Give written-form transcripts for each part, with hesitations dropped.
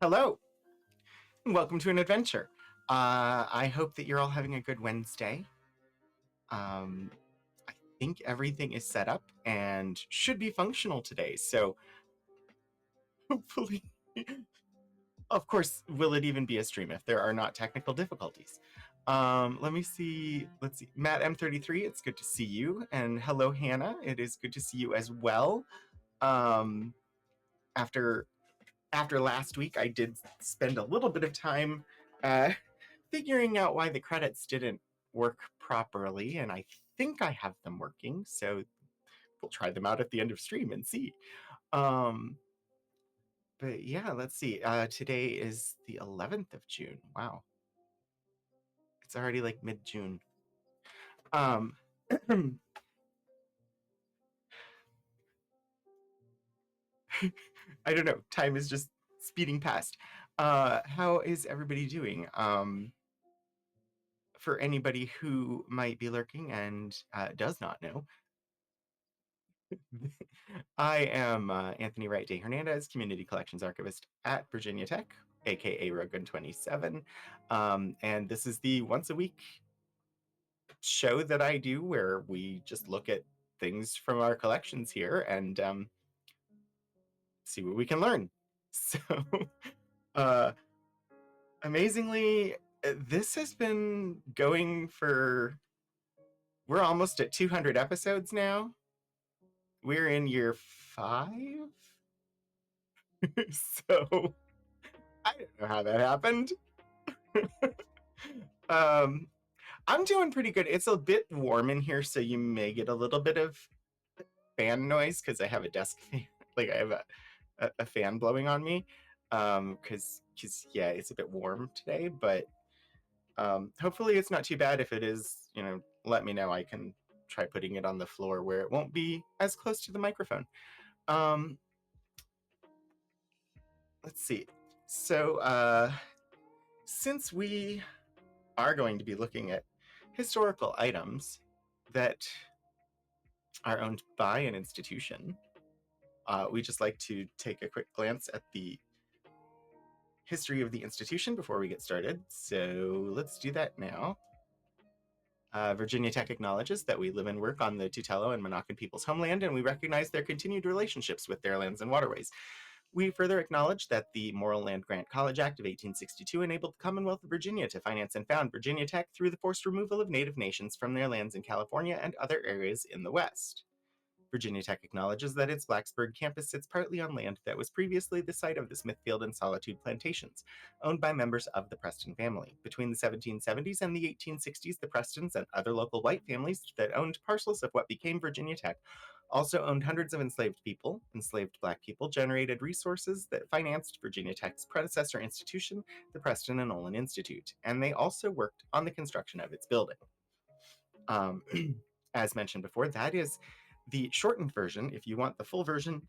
Hello, and welcome to an adventure. I hope that you're all having a good Wednesday. I think everything is set up and should be functional today, so hopefully, of course, will it even be a stream if there are not technical difficulties? Let me see. Let's see. Matt M33, it's good to see you. And hello, Hannah. It is good to see you as well. Um, after last week, I did spend a little bit of time uh, figuring out why the credits didn't work properly, and I think I have them working, so we'll try them out at the end of stream and see. But yeah, let's see. Today is the 11th of June. Wow. It's already like mid-June. I don't know. Time is just speeding past. How is everybody doing? For anybody who might be lurking and does not know, I am Anthony Wright Day Hernandez, Community Collections Archivist at Virginia Tech, aka Rogan27. And this is the once a week show that I do where we just look at things from our collections here and see what we can learn. So, uh, amazingly, this has been going for, we're almost at 200 episodes now. We're in year 5. So I don't know how that happened. I'm doing pretty good. It's a bit warm in here, so you may get a little bit of fan noise because I have a desk fan. Like I have a fan blowing on me. Because yeah, it's a bit warm today, but hopefully it's not too bad. If it is, let me know. I can try putting it on the floor where it won't be as close to the microphone. Let's see. So since we are going to be looking at historical items that are owned by an institution, we just like to take a quick glance at the history of the institution before we get started. So let's do that now. Virginia Tech acknowledges that we live and work on the Tutelo and Monacan people's homeland, and we recognize their continued relationships with their lands and waterways. We further acknowledge that the Morrill Land Grant College Act of 1862 enabled the Commonwealth of Virginia to finance and found Virginia Tech through the forced removal of native nations from their lands in California and other areas in the West. Virginia Tech acknowledges that its Blacksburg campus sits partly on land that was previously the site of the Smithfield and Solitude plantations, owned by members of the Preston family. Between the 1770s and the 1860s, the Prestons and other local white families that owned parcels of what became Virginia Tech also owned hundreds of enslaved people. Enslaved Black people generated resources that financed Virginia Tech's predecessor institution, the Preston and Olin Institute, and they also worked on the construction of its building. As mentioned before, that is the shortened version. If you want the full version,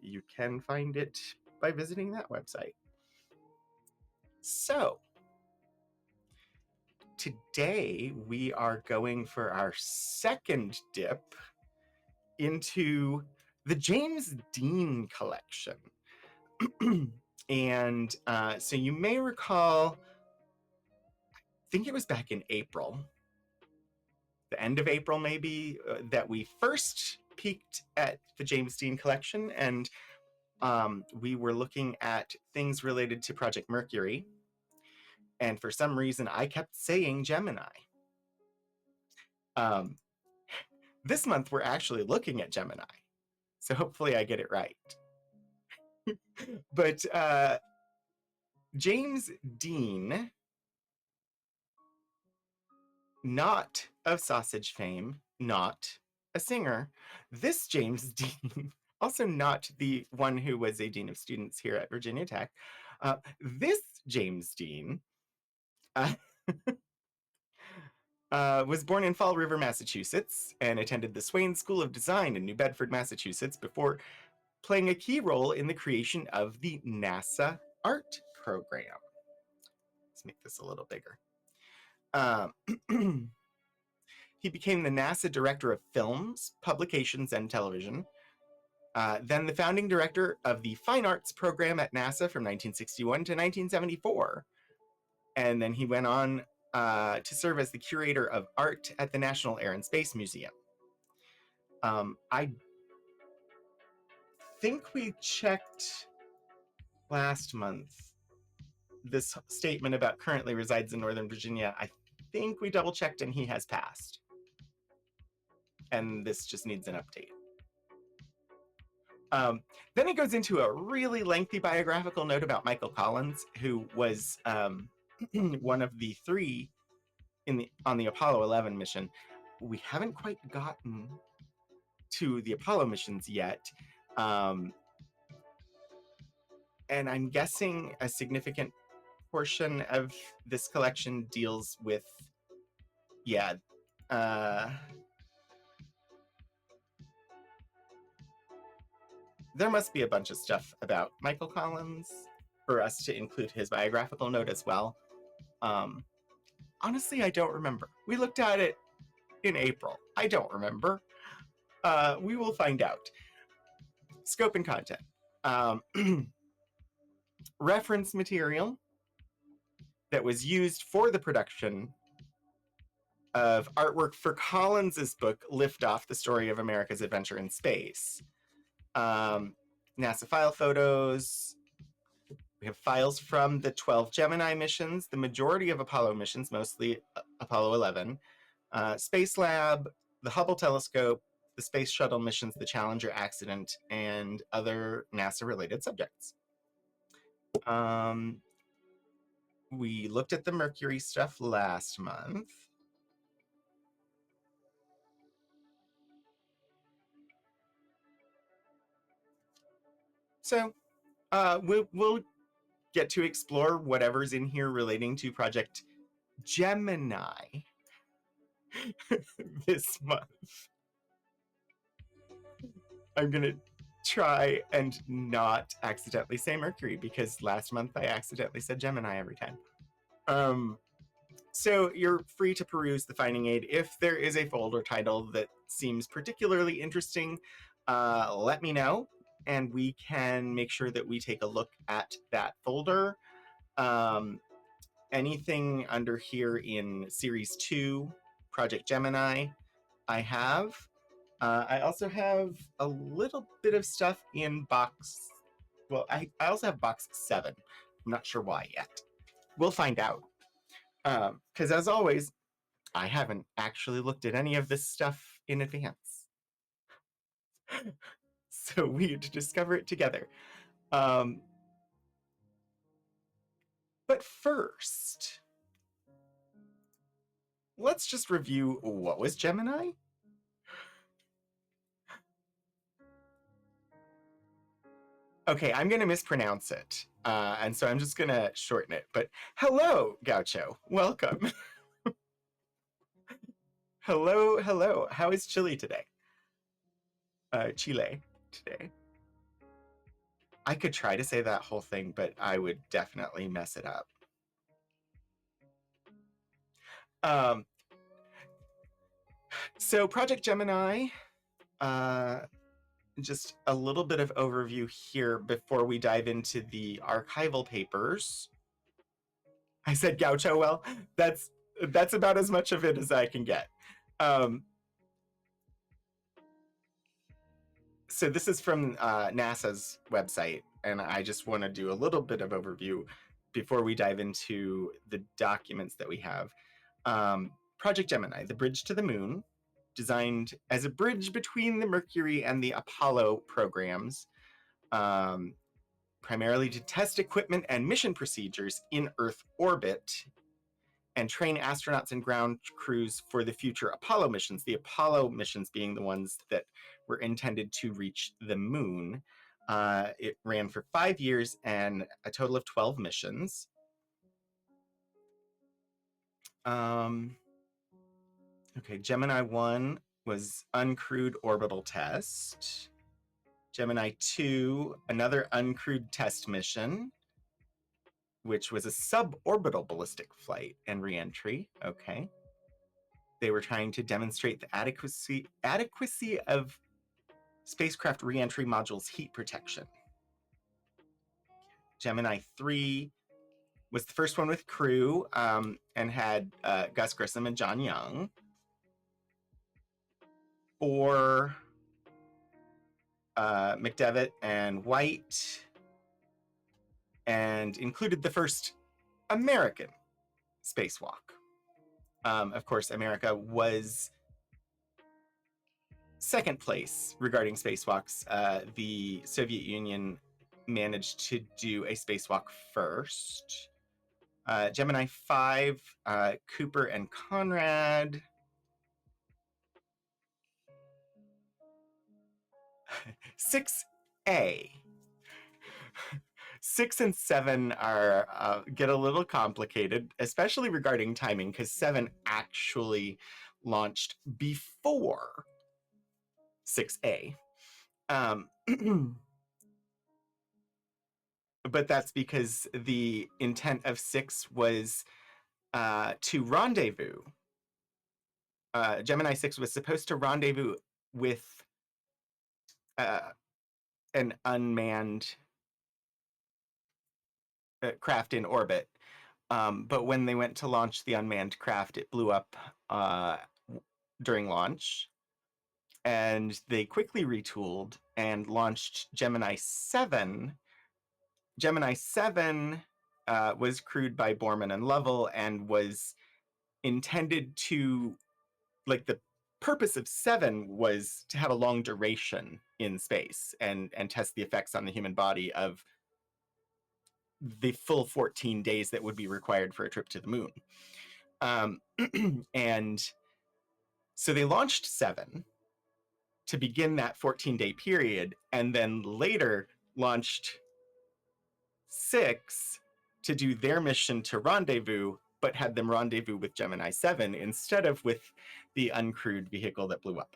you can find it by visiting that website. So, today we are going for our second dip into the James Dean collection. And so you may recall, I think it was back in April, the end of April maybe, that we first peeked at the James Dean collection, and we were looking at things related to Project Mercury, and for some reason I kept saying Gemini. This month we're actually looking at Gemini, so hopefully I get it right. But James Dean, not of sausage fame, not a singer. This James Dean, also not the one who was a dean of students here at Virginia Tech. This James Dean was born in Fall River, Massachusetts, and attended the Swain School of Design in New Bedford, Massachusetts, before playing a key role in the creation of the NASA art program. Let's make this a little bigger. He became the NASA Director of Films, Publications, and Television, then the founding director of the Fine Arts program at NASA from 1961 to 1974. And then he went on to serve as the curator of art at the National Air and Space Museum. I think we checked last month this statement about currently resides in Northern Virginia. I think we double checked and he has passed. And this just needs an update. Then it goes into a really lengthy biographical note about Michael Collins, who was one of the three on the Apollo 11 mission. We haven't quite gotten to the Apollo missions yet. And I'm guessing a significant portion of this collection deals with, there must be a bunch of stuff about Michael Collins for us to include his biographical note as well. Honestly, I don't remember. We looked at it in April. I don't remember. We will find out. Scope and content. Reference material that was used for the production of artwork for Collins's book, Liftoff, The Story of America's Adventure in Space. NASA file photos. We have files from the 12 Gemini missions, the majority of Apollo missions, mostly Apollo 11, Space Lab, the Hubble telescope, the Space Shuttle missions, the Challenger accident, and other NASA-related subjects. We looked at the Mercury stuff last month. So we'll get to explore whatever's in here relating to Project Gemini this month. I'm going to try and not accidentally say Mercury, because last month I accidentally said Gemini every time. So you're free to peruse the finding aid. If there is a folder title that seems particularly interesting, let me know, and we can make sure that we take a look at that folder. Anything under here in Series 2, Project Gemini, I have. I also have a little bit of stuff in box... Well, I also have box 7. I'm not sure why yet. We'll find out. Because as always, I haven't actually looked at any of this stuff in advance. So we had to discover it together. But first, let's just review what was Gemini. Okay, I'm going to mispronounce it. And so I'm just going to shorten it. But hello, Gaucho. Welcome. Hello. How is Chile today? Chile today. I could try to say that whole thing, but I would definitely mess it up. So Project Gemini, just a little bit of overview here before we dive into the archival papers. I said Gaucho. Well, that's about as much of it as I can get. So this is from NASA's website, and I just want to do a little bit of overview before we dive into the documents that we have. Project Gemini, the bridge to the moon, designed as a bridge between the Mercury and the Apollo programs, primarily to test equipment and mission procedures in Earth orbit and train astronauts and ground crews for the future Apollo missions, the Apollo missions being the ones that were intended to reach the moon. It ran for 5 years and a total of 12 missions. Okay, Gemini 1 was uncrewed orbital test. Gemini 2, another uncrewed test mission, which was a suborbital ballistic flight and reentry. Okay. They were trying to demonstrate the adequacy of spacecraft reentry module's heat protection. Gemini 3 was the first one with crew and had Gus Grissom and John Young. 4, McDevitt and White, and included the first American spacewalk. Of course, America was second place regarding spacewalks. The Soviet Union managed to do a spacewalk first. Gemini 5, Cooper and Conrad. 6A. 6 and 7 are get a little complicated, especially regarding timing, because 7 actually launched before 6A. But that's because the intent of 6 was to rendezvous. Gemini 6 was supposed to rendezvous with an unmanned craft in orbit. But when they went to launch the unmanned craft, it blew up during launch. And they quickly retooled and launched Gemini 7. Gemini 7 was crewed by Borman and Lovell and was intended to, like, the purpose of 7 was to have a long duration in space and test the effects on the human body of the full 14 days that would be required for a trip to the moon. And so they launched 7 to begin that 14-day period, and then later launched 6 to do their mission to rendezvous, but had them rendezvous with Gemini 7 instead of with the uncrewed vehicle that blew up.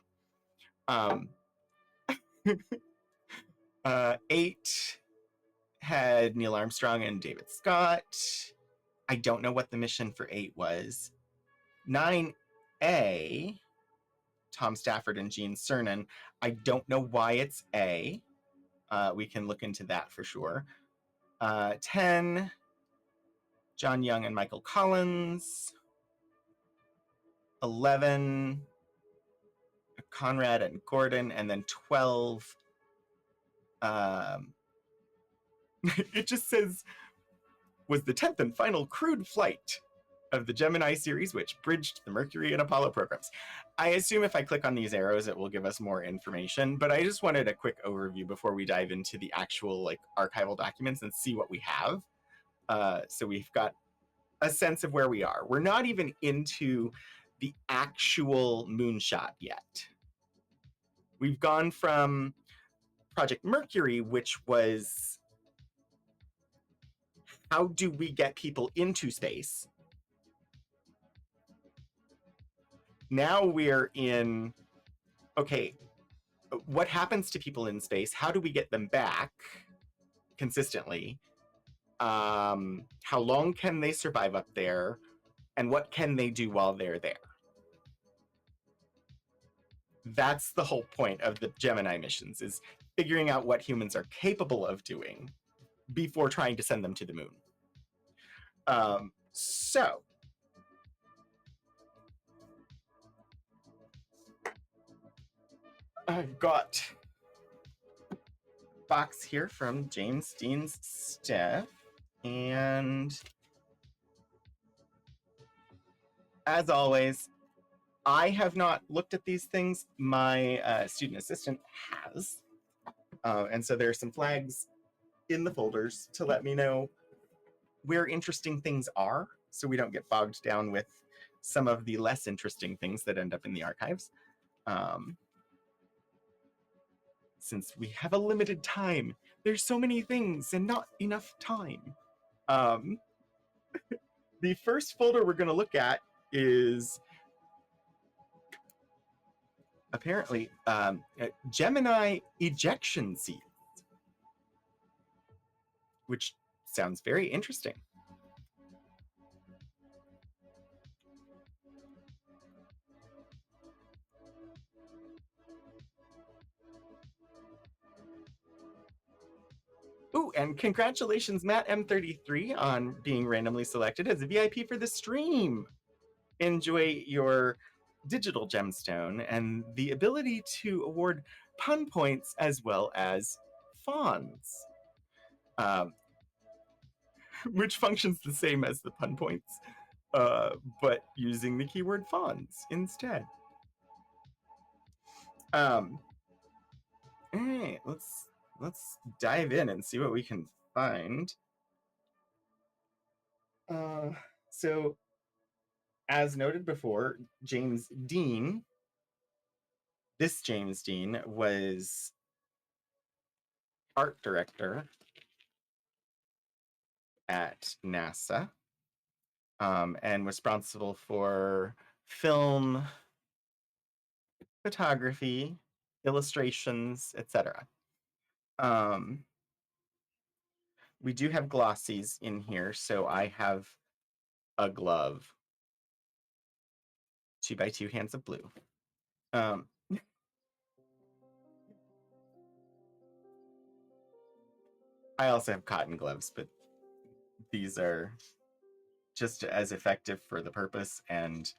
8 had Neil Armstrong and David Scott. I don't know what the mission for 8 was. 9A, Tom Stafford and Gene Cernan. I don't know why it's A. We can look into that for sure. 10, John Young and Michael Collins. 11, Conrad and Gordon. And then 12, it just says, was the 10th and final crewed flight of the Gemini series, which bridged the Mercury and Apollo programs. I assume if I click on these arrows, it will give us more information, but I just wanted a quick overview before we dive into the actual archival documents and see what we have. So we've got a sense of where we are. We're not even into the actual moonshot yet. We've gone from Project Mercury, which was how do we get people into space? Now we're in, okay, what happens to people in space? How do we get them back consistently? How long can they survive up there? And what can they do while they're there? That's the whole point of the Gemini missions, is figuring out what humans are capable of doing before trying to send them to the moon. So I've got a box here from James Dean's staff, and as always, I have not looked at these things. My student assistant has. And so there are some flags in the folders to let me know where interesting things are, so we don't get bogged down with some of the less interesting things that end up in the archives. Since we have a limited time, there's so many things and not enough time. The first folder we're going to look at is apparently Gemini ejection seeds, which sounds very interesting. Ooh, and congratulations, Matt M33, on being randomly selected as a VIP for the stream. Enjoy your digital gemstone and the ability to award pun points as well as fawns, which functions the same as the pun points, but using the keyword fawns instead. All right, let's dive in and see what we can find. So, as noted before, James Dean, this James Dean, was art director at NASA, and responsible for film, photography, illustrations, etc. We do have glossies in here, so I have a glove, 2x2 hands of blue. I also have cotton gloves, but these are just as effective for the purpose and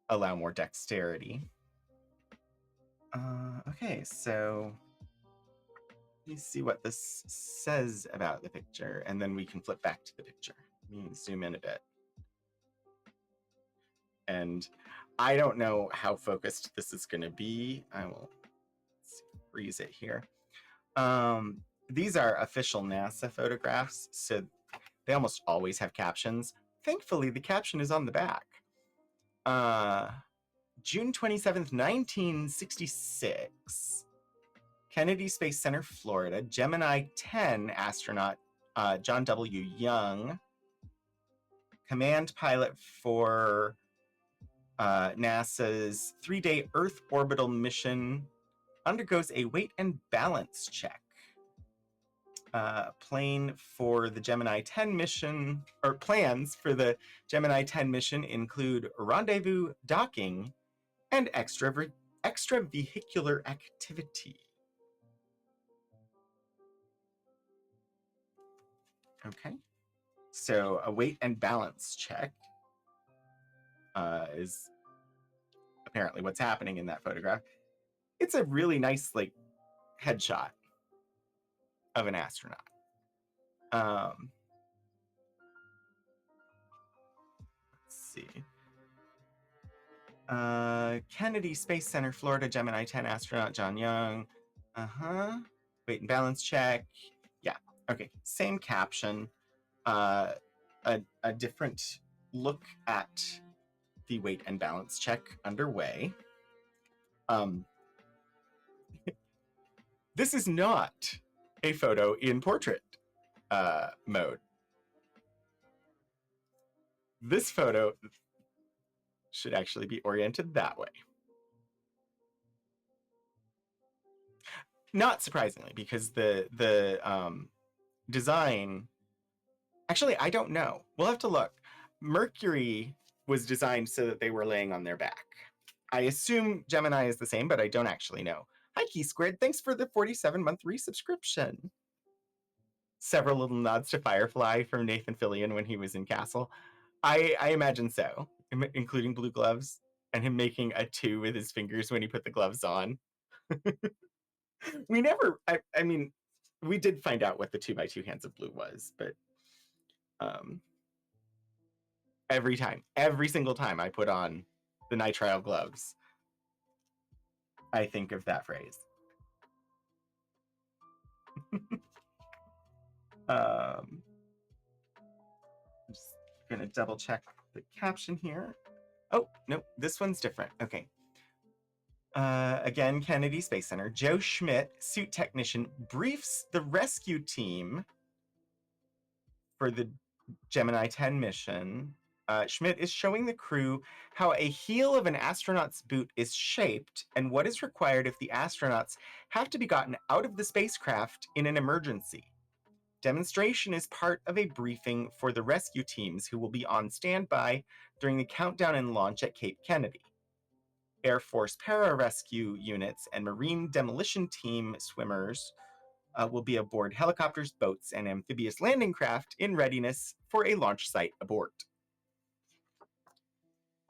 allow more dexterity. Okay, so let me see what this says about the picture, and then we can flip back to the picture. Let me zoom in a bit. And I don't know how focused this is going to be. I will freeze it here. These are official NASA photographs, so they almost always have captions. Thankfully, the caption is on the back. June 27th, 1966. Kennedy Space Center, Florida. Gemini 10 astronaut John W. Young, command pilot for NASA's 3-day Earth orbital mission, undergoes a weight and balance check. Plane for the Gemini 10 mission, or plans for the Gemini 10 mission include rendezvous, docking, and extravehicular activity. Okay, so a weight and balance check is apparently what's happening in that photograph. It's a really nice, like, headshot of an astronaut. Let's see. Kennedy Space Center, Florida, Gemini 10 astronaut John Young. Weight and balance check. Yeah, okay, same caption. A different look at the weight and balance check underway. This is not a photo in portrait mode. This photo should actually be oriented that way. Not surprisingly, because the design, actually, I don't know. We'll have to look. Mercury was designed so that they were laying on their back. I assume Gemini is the same, but I don't actually know. Hi, Key Squared. Thanks for the 47-month resubscription. Several little nods to Firefly from Nathan Fillion when he was in Castle. I imagine so, including blue gloves and him making a 2 with his fingers when he put the gloves on. We never, I mean, we did find out what the 2x2 hands of blue was, but every single time I put on the nitrile gloves, I think of that phrase. I'm just gonna double check the caption here. Oh, no, this one's different. Okay. Again, Kennedy Space Center. Joe Schmidt, suit technician, briefs the rescue team for the Gemini 10 mission. Schmidt is showing the crew how a heel of an astronaut's boot is shaped and what is required if the astronauts have to be gotten out of the spacecraft in an emergency. Demonstration is part of a briefing for the rescue teams who will be on standby during the countdown and launch at Cape Kennedy. Air Force pararescue units and Marine demolition team swimmers will be aboard helicopters, boats, and amphibious landing craft in readiness for a launch site abort.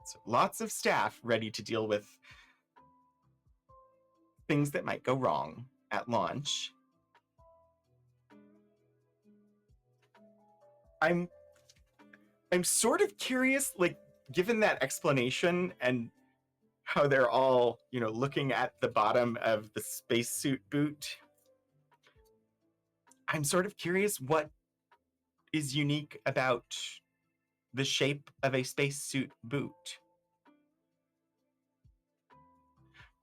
So lots of staff ready to deal with things that might go wrong at launch. I'm sort of curious, like, given that explanation and how they're all, looking at the bottom of the spacesuit boot, I'm sort of curious what is unique about the shape of a spacesuit boot.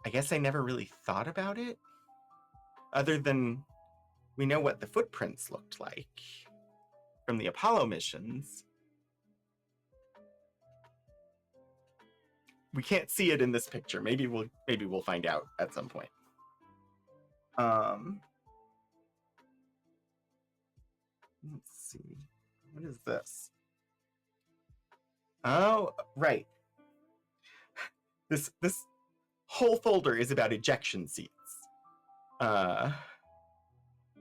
I guess I never really thought about it, other than we know what the footprints looked like from the Apollo missions. We can't see it in this picture. Maybe we'll find out at some point. Let's see. What is this? Oh, right. This whole folder is about ejection seats.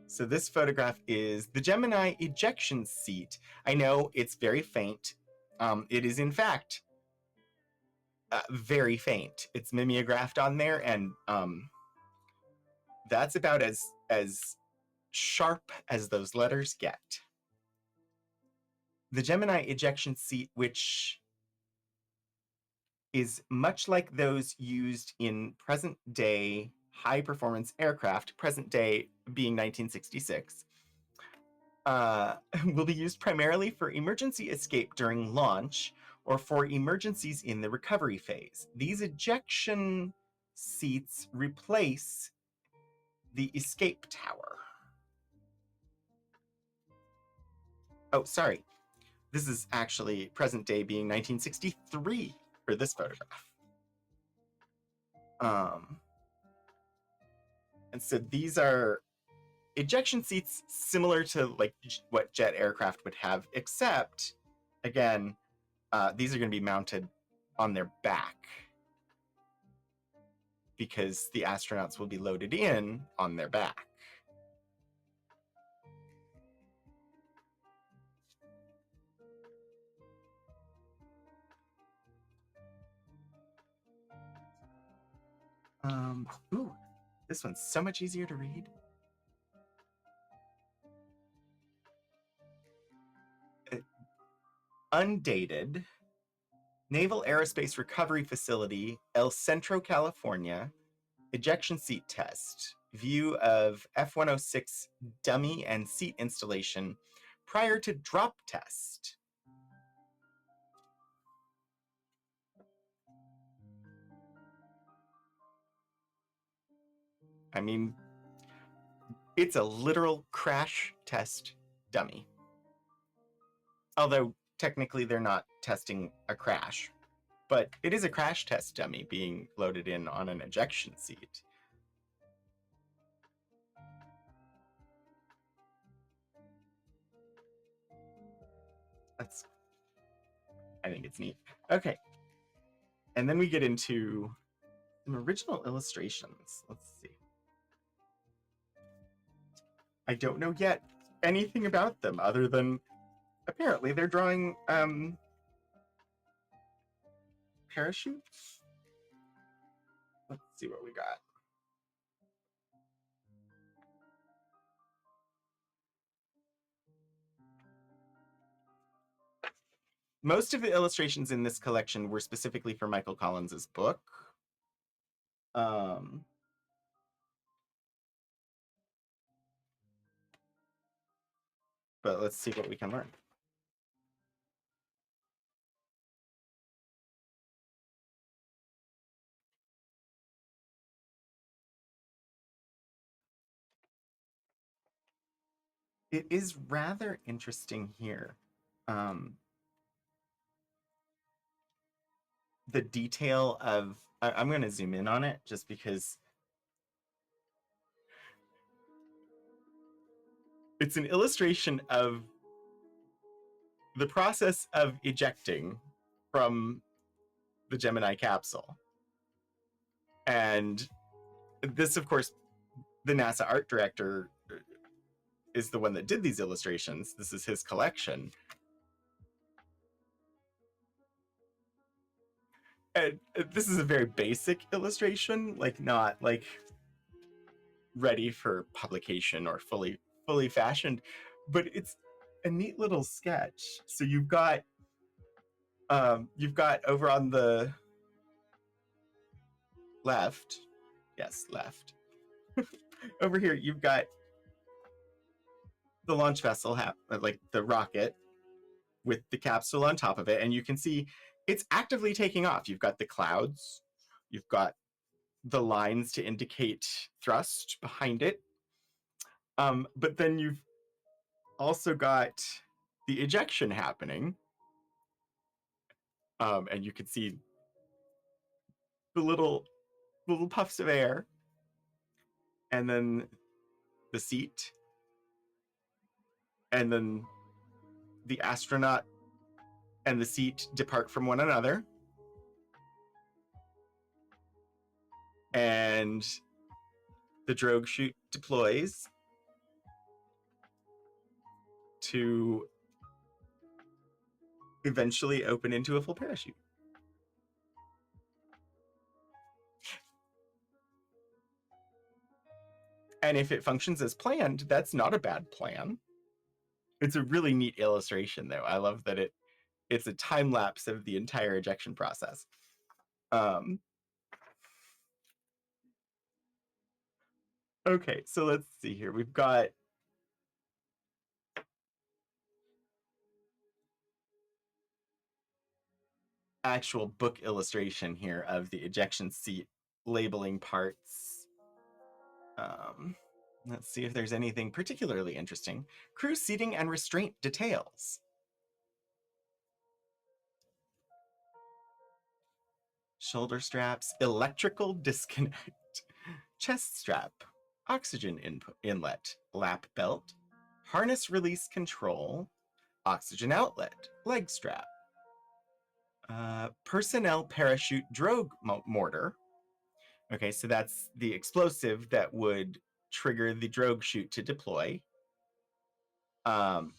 So this photograph is the Gemini ejection seat. I know it's very faint. It is in fact very faint. It's mimeographed on there, and that's about as sharp as those letters get. The Gemini ejection seat, which is much like those used in present-day high-performance aircraft, present day being 1966, will be used primarily for emergency escape during launch or for emergencies in the recovery phase. These ejection seats replace the escape tower. Oh, sorry. This is actually present day being 1963 for this photograph. And so these are ejection seats similar to like what jet aircraft would have, except, again, these are going to be mounted on their back because the astronauts will be loaded in on their back. Ooh, this one's so much easier to read. Undated, Naval Aerospace Recovery Facility, El Centro, California, ejection seat test, view of F-106 dummy and seat installation prior to drop test. I mean, it's a literal crash test dummy. Although technically they're not testing a crash, but it is a crash test dummy being loaded in on an ejection seat. I think it's neat. Okay. And then we get into some original illustrations. Let's see. I don't know yet anything about them other than apparently they're drawing parachutes. Let's see what we got. Most of the illustrations in this collection were specifically for Michael Collins's book. But let's see what we can learn. It is rather interesting here. The detail of, I'm going to zoom in on it just because it's an illustration of the process of ejecting from the Gemini capsule. And this, of course, the NASA art director is the one that did these illustrations. This is his collection. And this is a very basic illustration, like not like ready for publication or fully fashioned, but it's a neat little sketch. So you've got over on the left, yes, left, over here, you've got the launch vessel, like the rocket with the capsule on top of it, and you can see it's actively taking off. You've got the clouds, you've got the lines to indicate thrust behind it, but then you've also got the ejection happening, and you can see the little puffs of air, and then the seat, and then the astronaut and the seat depart from one another, and the drogue chute deploys to eventually open into a full parachute. And if it functions as planned, that's not a bad plan. It's a really neat illustration, though. I love that it's a time lapse of the entire ejection process. Okay, so let's see here. We've got actual book illustration here of the ejection seat labeling parts. Let's see if there's anything particularly interesting. Crew seating and restraint details. Shoulder straps, electrical disconnect, chest strap, oxygen inlet, lap belt, harness release control, oxygen outlet, leg strap, personnel parachute drogue mortar. Okay, so that's the explosive that would trigger the drogue chute to deploy. And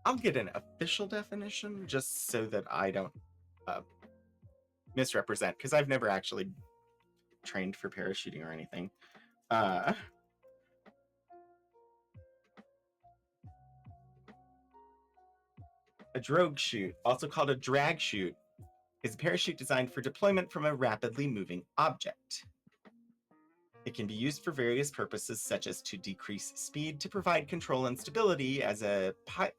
I'll get an official definition just so that I don't misrepresent, because I've never actually trained for parachuting or anything. A drogue chute, also called a drag chute, is a parachute designed for deployment from a rapidly moving object. It can be used for various purposes, such as to decrease speed, to provide control and stability, as a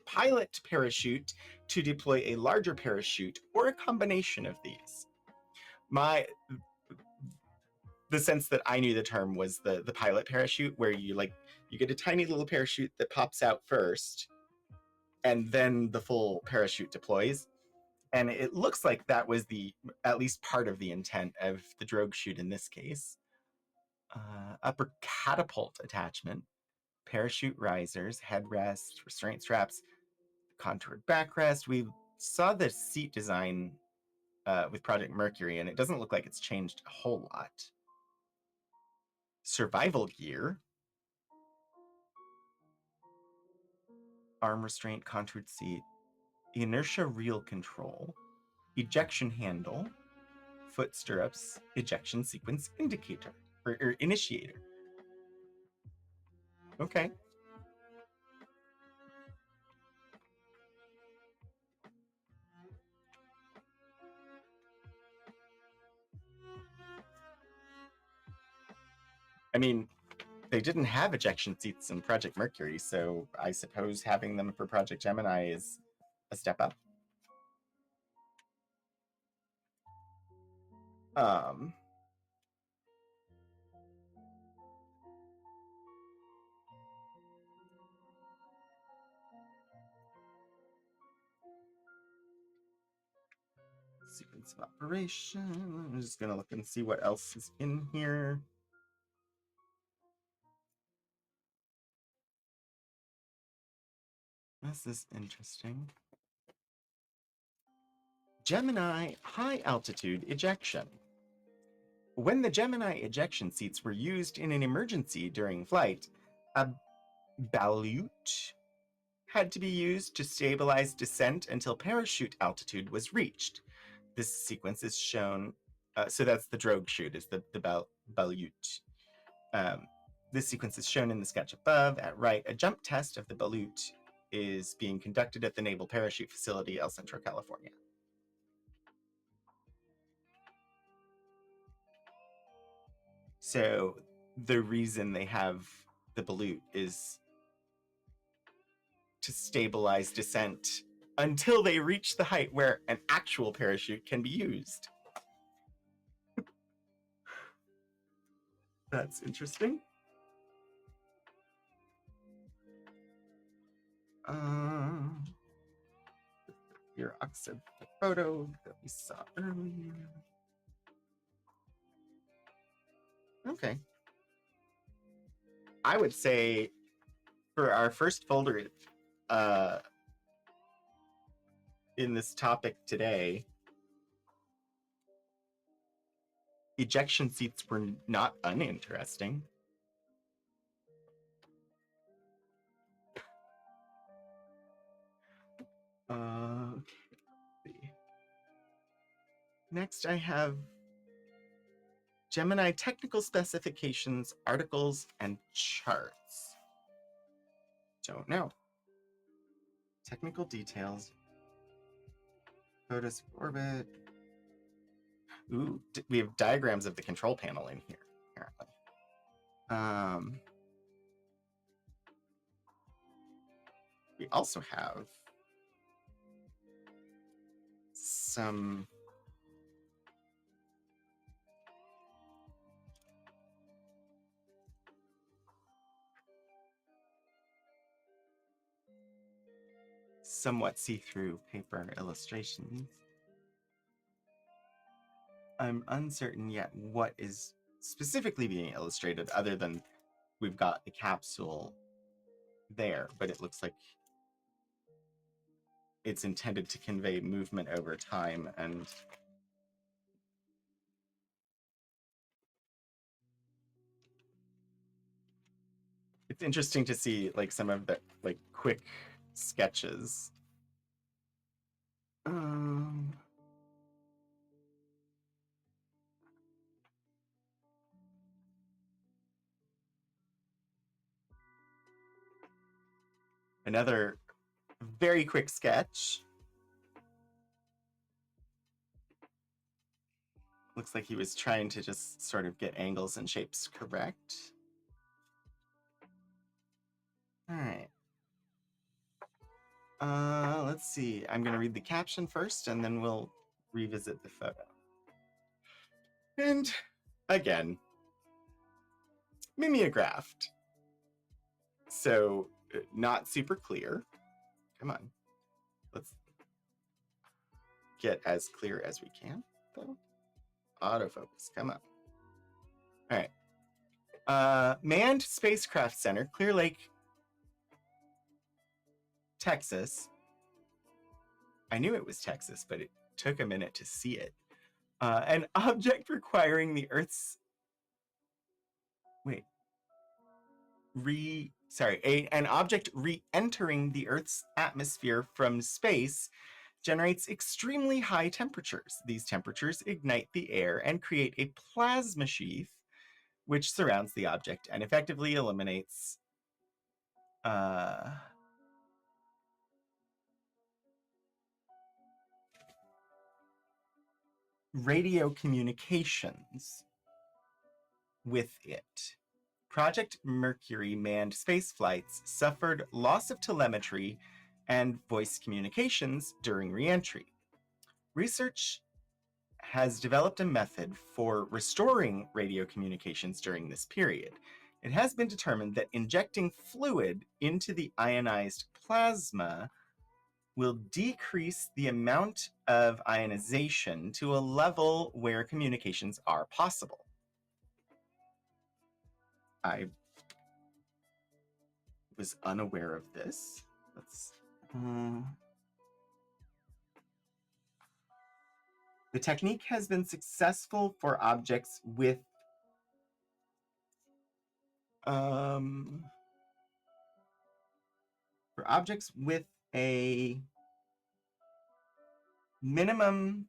pilot parachute, to deploy a larger parachute, or a combination of these. The sense that I knew the term was the pilot parachute, where you get a tiny little parachute that pops out first, and then the full parachute deploys. And it looks like that was at least part of the intent of the drogue chute in this case. Upper catapult attachment, parachute risers, headrest, restraint straps, contoured backrest. We saw the seat design with Project Mercury, and it doesn't look like it's changed a whole lot. Survival gear, arm restraint, contoured seat, inertia reel control, ejection handle, foot stirrups, ejection sequence indicator, or initiator. Okay. I mean, they didn't have ejection seats in Project Mercury, so I suppose having them for Project Gemini is a step up. Sequence of operation. I'm just gonna look and see what else is in here. This is interesting. Gemini high altitude ejection. When the Gemini ejection seats were used in an emergency during flight, a balut had to be used to stabilize descent until parachute altitude was reached. This sequence is shown, so that's the drogue chute, is the balut. This sequence is shown in the sketch above. At right, a jump test of the balut is being conducted at the Naval Parachute Facility, El Centro, California. So the reason they have the balut is to stabilize descent until they reach the height where an actual parachute can be used. That's interesting. Your oxide photo that we saw earlier. Okay. I would say for our first folder in this topic today, ejection seats were not uninteresting. Okay. Next, I have Gemini technical specifications, articles, and charts. Don't know. Technical details. Photos of orbit. Ooh, we have diagrams of the control panel in here, apparently. We also have some somewhat see-through paper illustrations. I'm uncertain yet what is specifically being illustrated, other than we've got the capsule there, but it looks like it's intended to convey movement over time. And it's interesting to see like some of the like quick sketches. Another very quick sketch. Looks like he was trying to just sort of get angles and shapes correct. All right. Let's see. I'm going to read the caption first, and then we'll revisit the photo. And again, mimeographed. So not super clear. Come on. Let's get as clear as we can, though. Autofocus. Come on. All right. Manned Spacecraft Center, Clear Lake, Texas. I knew it was Texas, but it took a minute to see it. An object requiring the Earth's... Wait. An object re-entering the Earth's atmosphere from space generates extremely high temperatures. These temperatures ignite the air and create a plasma sheath which surrounds the object and effectively eliminates radio communications with it. Project Mercury manned space flights suffered loss of telemetry and voice communications during re-entry. Research has developed a method for restoring radio communications during this period. It has been determined that injecting fluid into the ionized plasma will decrease the amount of ionization to a level where communications are possible. I was unaware of this. Let's... The technique has been successful for objects with a minimum,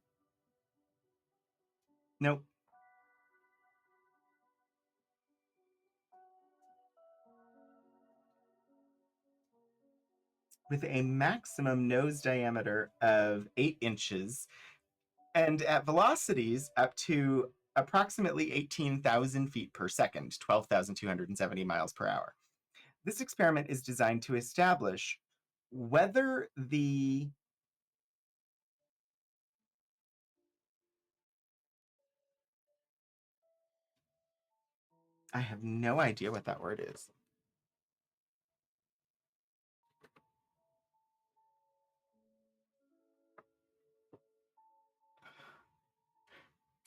nope. With a maximum nose diameter of 8 inches and at velocities up to approximately 18,000 feet per second, 12,270 miles per hour. This experiment is designed to establish whether the I have no idea what that word is.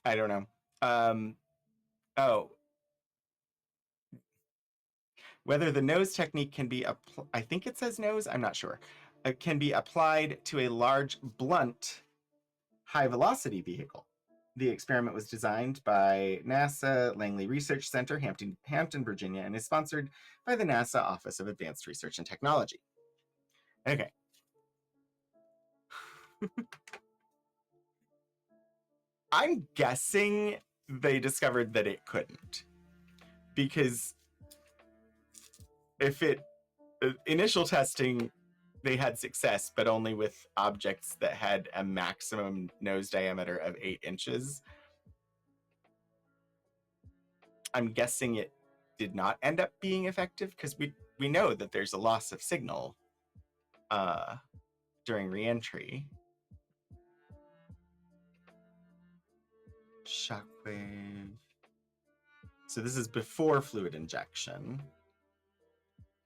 I don't know. Whether the nose technique can be, I think it says nose, I'm not sure. It can be applied to a large, blunt, high-velocity vehicle. The experiment was designed by NASA Langley Research Center, Hampton, Virginia, and is sponsored by the NASA Office of Advanced Research and Technology. Okay. I'm guessing they discovered that it couldn't. Because if initial testing, they had success, but only with objects that had a maximum nose diameter of 8 inches. I'm guessing it did not end up being effective because we know that there's a loss of signal during reentry. Shockwave. So this is before fluid injection.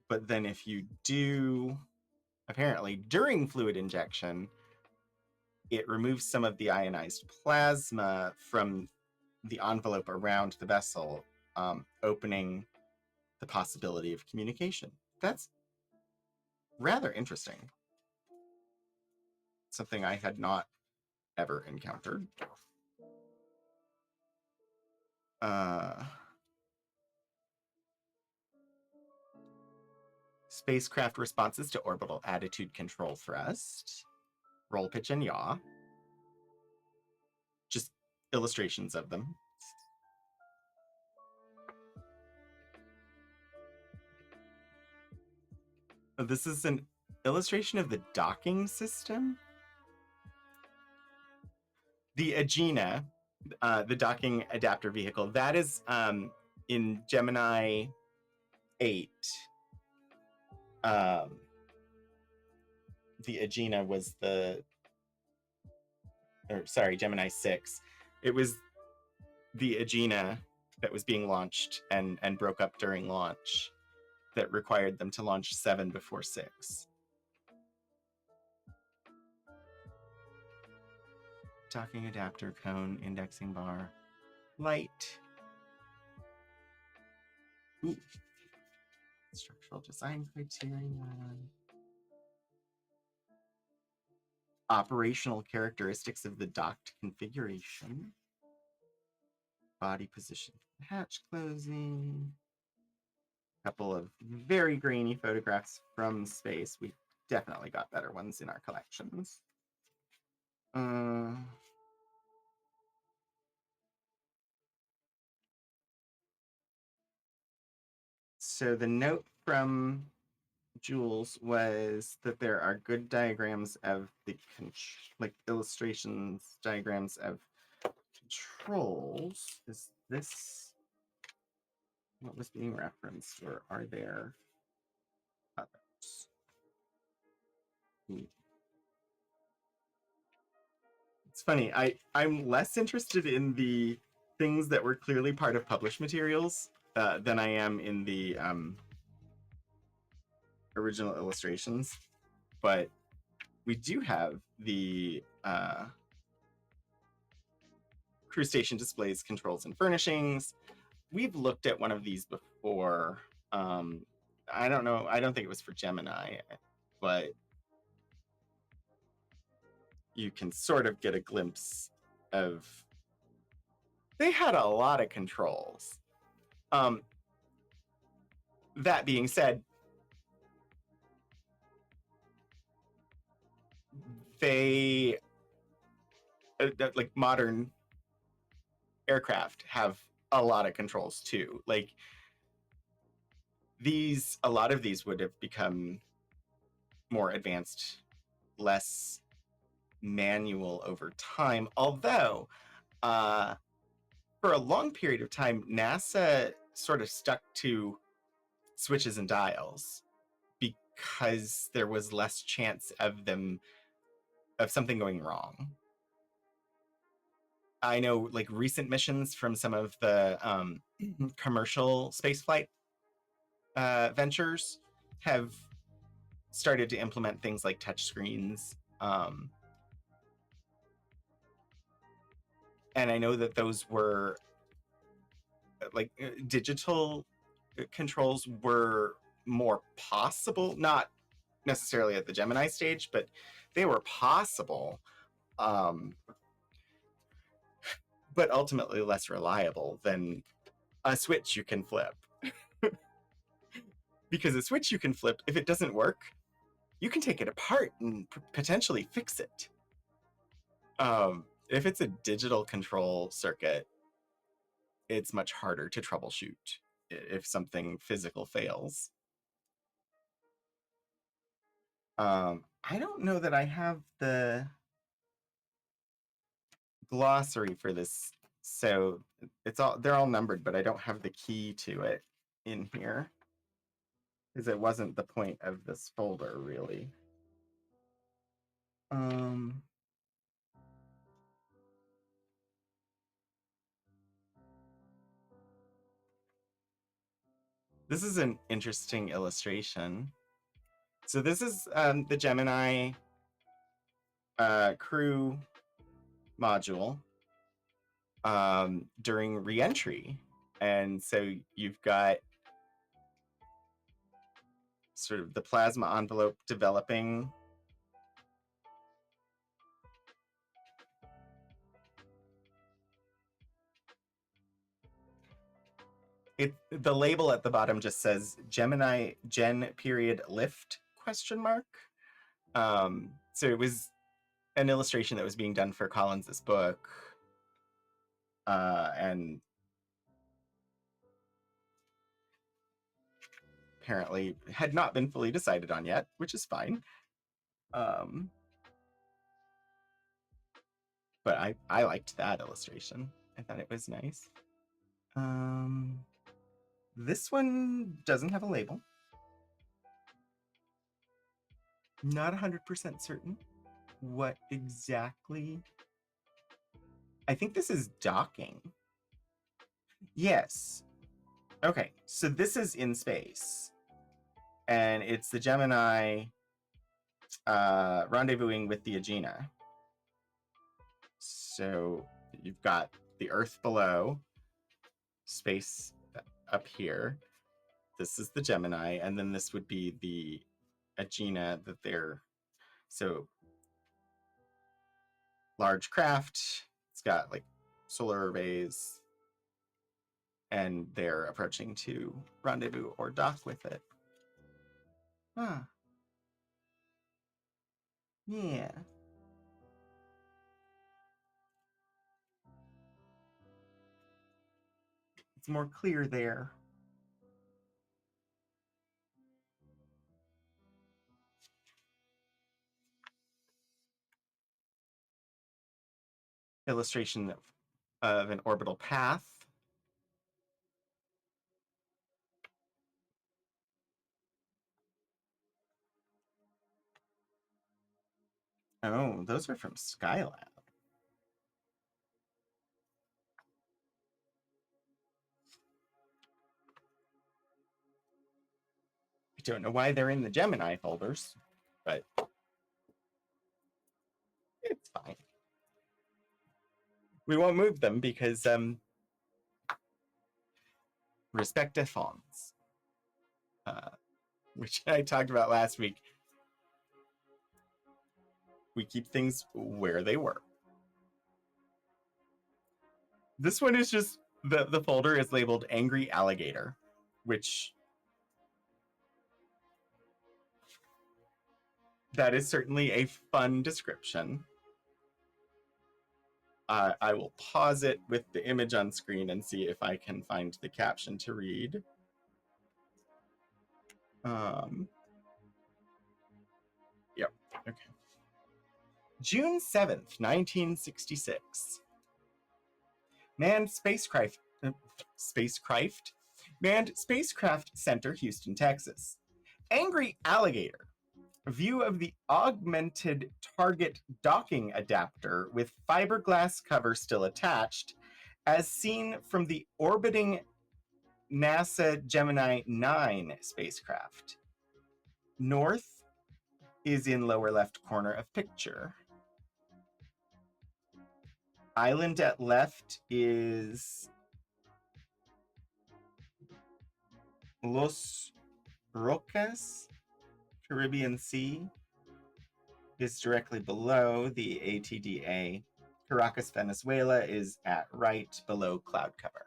But then if you do, apparently during fluid injection, it removes some of the ionized plasma from the envelope around the vessel, opening the possibility of communication. That's rather interesting. Something I had not ever encountered. Spacecraft responses to orbital attitude control thrust. Roll, pitch, and yaw. Just illustrations of them. This is an illustration of the docking system. The Agena, the docking adapter vehicle, that is in Gemini 8. The Agena was Gemini 6. It was the Agena that was being launched and broke up during launch that required them to launch 7 before 6. Docking adapter, cone, indexing bar, light. Ooh. Structural design criteria. Operational characteristics of the docked configuration. Body position, hatch closing. A couple of very grainy photographs from space. We've definitely got better ones in our collections. So the note from Jules was that there are good diagrams of the illustrations, diagrams of controls. Is this what was being referenced, or are there others? It's funny. I'm less interested in the things that were clearly part of published materials than I am in the original illustrations, but we do have the crew station displays, controls, and furnishings. We've looked at one of these before. I don't know. I don't think it was for Gemini, but you can sort of get a glimpse of... They had a lot of controls. That being said, they... like modern aircraft have a lot of controls too. Like a lot of these would have become more advanced, less manual over time. Although, for a long period of time, NASA sort of stuck to switches and dials because there was less chance of something going wrong. I know, like, recent missions from some of the commercial spaceflight ventures have started to implement things like touchscreens. And I know that those were like digital controls were more possible, not necessarily at the Gemini stage, but they were possible, but ultimately less reliable than a switch you can flip. Because a switch you can flip, if it doesn't work, you can take it apart and potentially fix it. If it's a digital control circuit, it's much harder to troubleshoot if something physical fails. I don't know that I have the glossary for this, so they're all numbered, but I don't have the key to it in here because it wasn't the point of this folder, really. This is an interesting illustration. So this is the Gemini crew module during re-entry. And so you've got sort of the plasma envelope developing. The label at the bottom just says Gemini Gen period lift ? So it was an illustration that was being done for Collins's book, and apparently had not been fully decided on yet, which is fine. But I liked that illustration. I thought it was nice. This one doesn't have a label. Not 100% certain what exactly. I think this is docking. Yes. Okay, so this is in space. And it's the Gemini rendezvousing with the Agena. So you've got the Earth below, space up here. This is the Gemini, and then this would be the Agena that they're... So large craft, it's got like solar arrays, and they're approaching to rendezvous or dock with it. Huh. Yeah. It's more clear there. Illustration of an orbital path. Oh, those are from Skylab. I don't know why they're in the Gemini folders, but it's fine. We won't move them because respect to fonts, which I talked about last week. We keep things where they were. This one is just, the folder is labeled Angry Alligator, which that is certainly a fun description. I will pause it with the image on screen and see if I can find the caption to read. Yep, okay. June 7th, 1966. Manned spacecraft Center, Houston, Texas. Angry Alligator. View of the augmented target docking adapter with fiberglass cover still attached, as seen from the orbiting NASA Gemini 9 spacecraft. North is in lower left corner of picture. Island at left is Los Rocas, Caribbean Sea, is directly below the ATDA. Caracas, Venezuela is at right below cloud cover.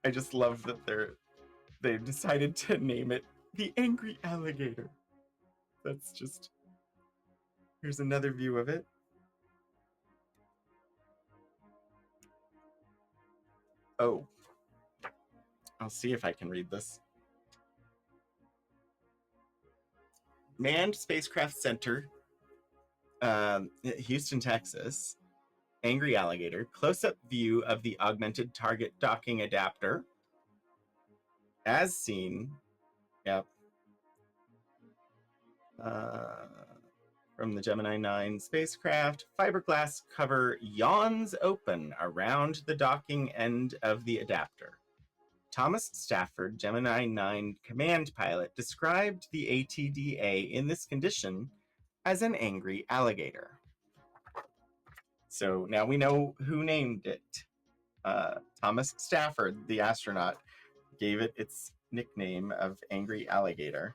I just love that they've decided to name it the Angry Alligator. That's just, here's another view of it. Oh, I'll see if I can read this. Manned Spacecraft Center, Houston, Texas. Angry Alligator. Close-up view of the augmented target docking adapter. As seen, yep. From the Gemini 9 spacecraft, fiberglass cover yawns open around the docking end of the adapter. Thomas Stafford, Gemini 9 command pilot, described the ATDA in this condition as an angry alligator. So now we know who named it. Thomas Stafford, the astronaut, gave it its nickname of Angry Alligator.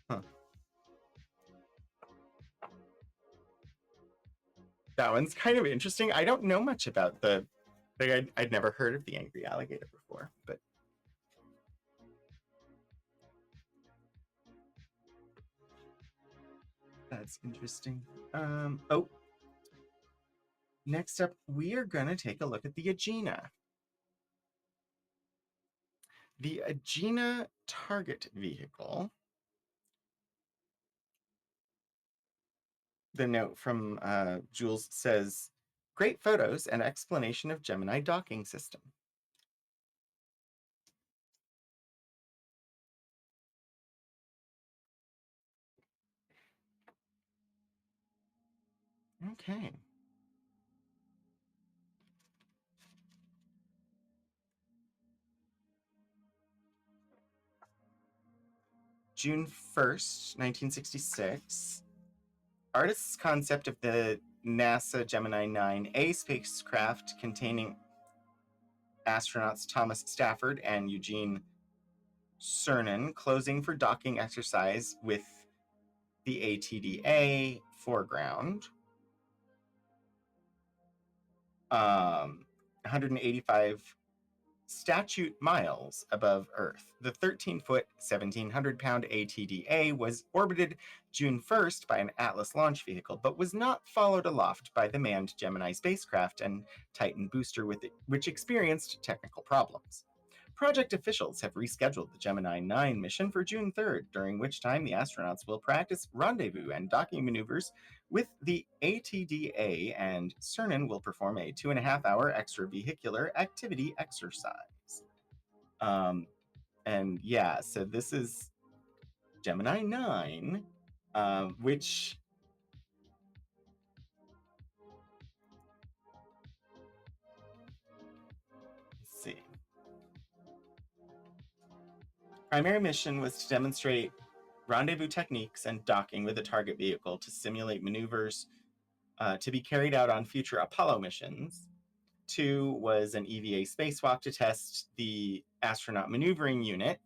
Huh. That one's kind of interesting. I don't know much about the, like, I'd never heard of the Angry Alligator before, but that's interesting. Oh, next up, we are going to take a look at the Agena. The Agena target vehicle. The note from Jules says, great photos and explanation of Gemini docking system. Okay. June 1st, 1966. Artist's concept of the NASA Gemini 9A spacecraft containing astronauts Thomas Stafford and Eugene Cernan closing for docking exercise with the ATDA foreground. 185 statute miles above Earth. The 13-foot, 1,700-pound ATDA was orbited June 1st by an Atlas launch vehicle, but was not followed aloft by the manned Gemini spacecraft and Titan booster, which experienced technical problems. Project officials have rescheduled the Gemini 9 mission for June 3rd, during which time the astronauts will practice rendezvous and docking maneuvers with the ATDA, and Cernan will perform a 2.5-hour extravehicular activity exercise. And yeah, so this is Gemini 9, which Primary mission was to demonstrate rendezvous techniques and docking with a target vehicle to simulate maneuvers to be carried out on future Apollo missions. 2 was an EVA spacewalk to test the astronaut maneuvering unit.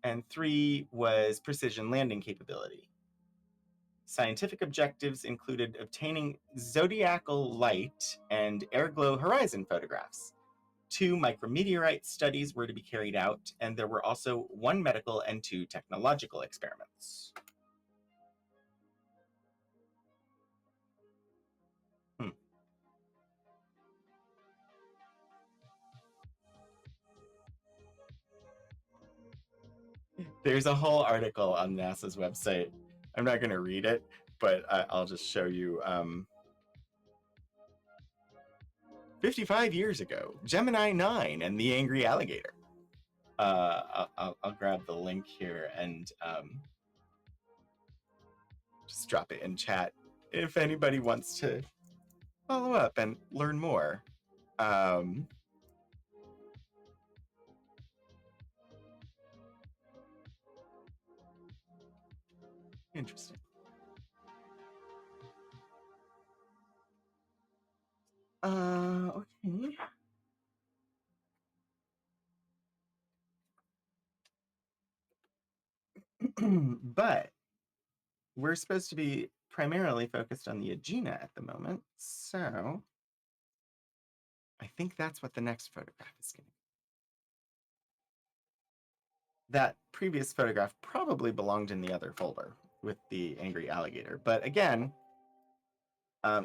And 3 was precision landing capability. Scientific objectives included obtaining zodiacal light and airglow horizon photographs. 2 micrometeorite studies were to be carried out, and there were also 1 medical and 2 technological experiments. There's a whole article on NASA's website. I'm not going to read it, but I'll just show you. 55 years ago, Gemini 9 and the Angry Alligator. I'll grab the link here and just drop it in chat if anybody wants to follow up and learn more. Interesting. Okay. But we're supposed to be primarily focused on the Agena at the moment, so I think that's what the next photograph is going to be. That previous photograph probably belonged in the other folder with the angry alligator, but again,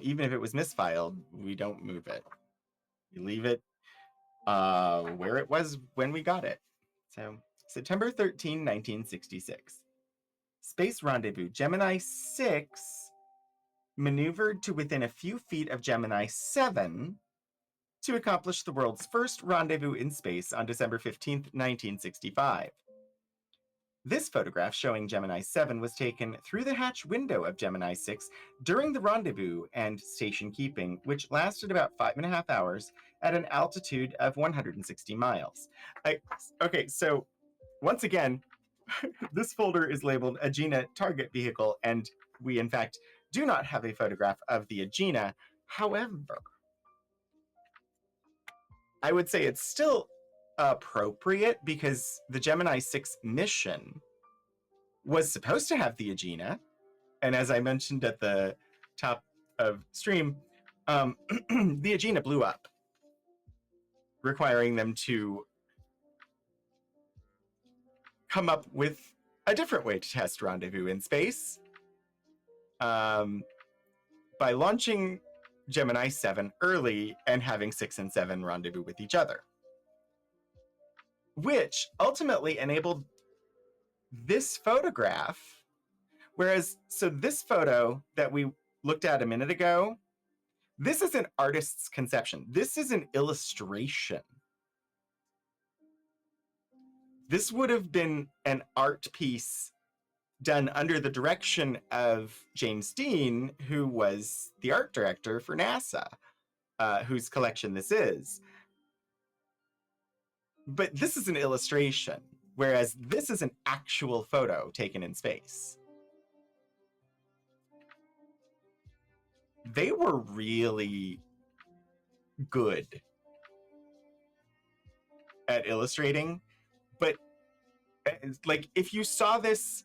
even if it was misfiled, we don't move it. We leave it where it was when we got it. So September 13, 1966. Space Rendezvous Gemini 6 maneuvered to within a few feet of Gemini 7 to accomplish the world's first rendezvous in space on December 15, 1965. This photograph showing Gemini 7 was taken through the hatch window of Gemini 6 during the rendezvous and station keeping, which lasted about 5.5 hours at an altitude of 160 miles. Okay, so once again, this folder is labeled Agena target vehicle, and we in fact do not have a photograph of the Agena. However, I would say it's still appropriate because the Gemini 6 mission was supposed to have the Agena, and as I mentioned at the top of stream, the Agena blew up, requiring them to come up with a different way to test rendezvous in space by launching Gemini 7 early and having 6 and 7 rendezvous with each other, which ultimately enabled this photograph. Whereas, so this photo that we looked at a minute ago, this is an artist's conception. This is an illustration. This would have been an art piece done under the direction of James Dean, who was the art director for NASA, whose collection this is. But this is an illustration, whereas this is an actual photo taken in space. They were really good at illustrating, but like if you saw this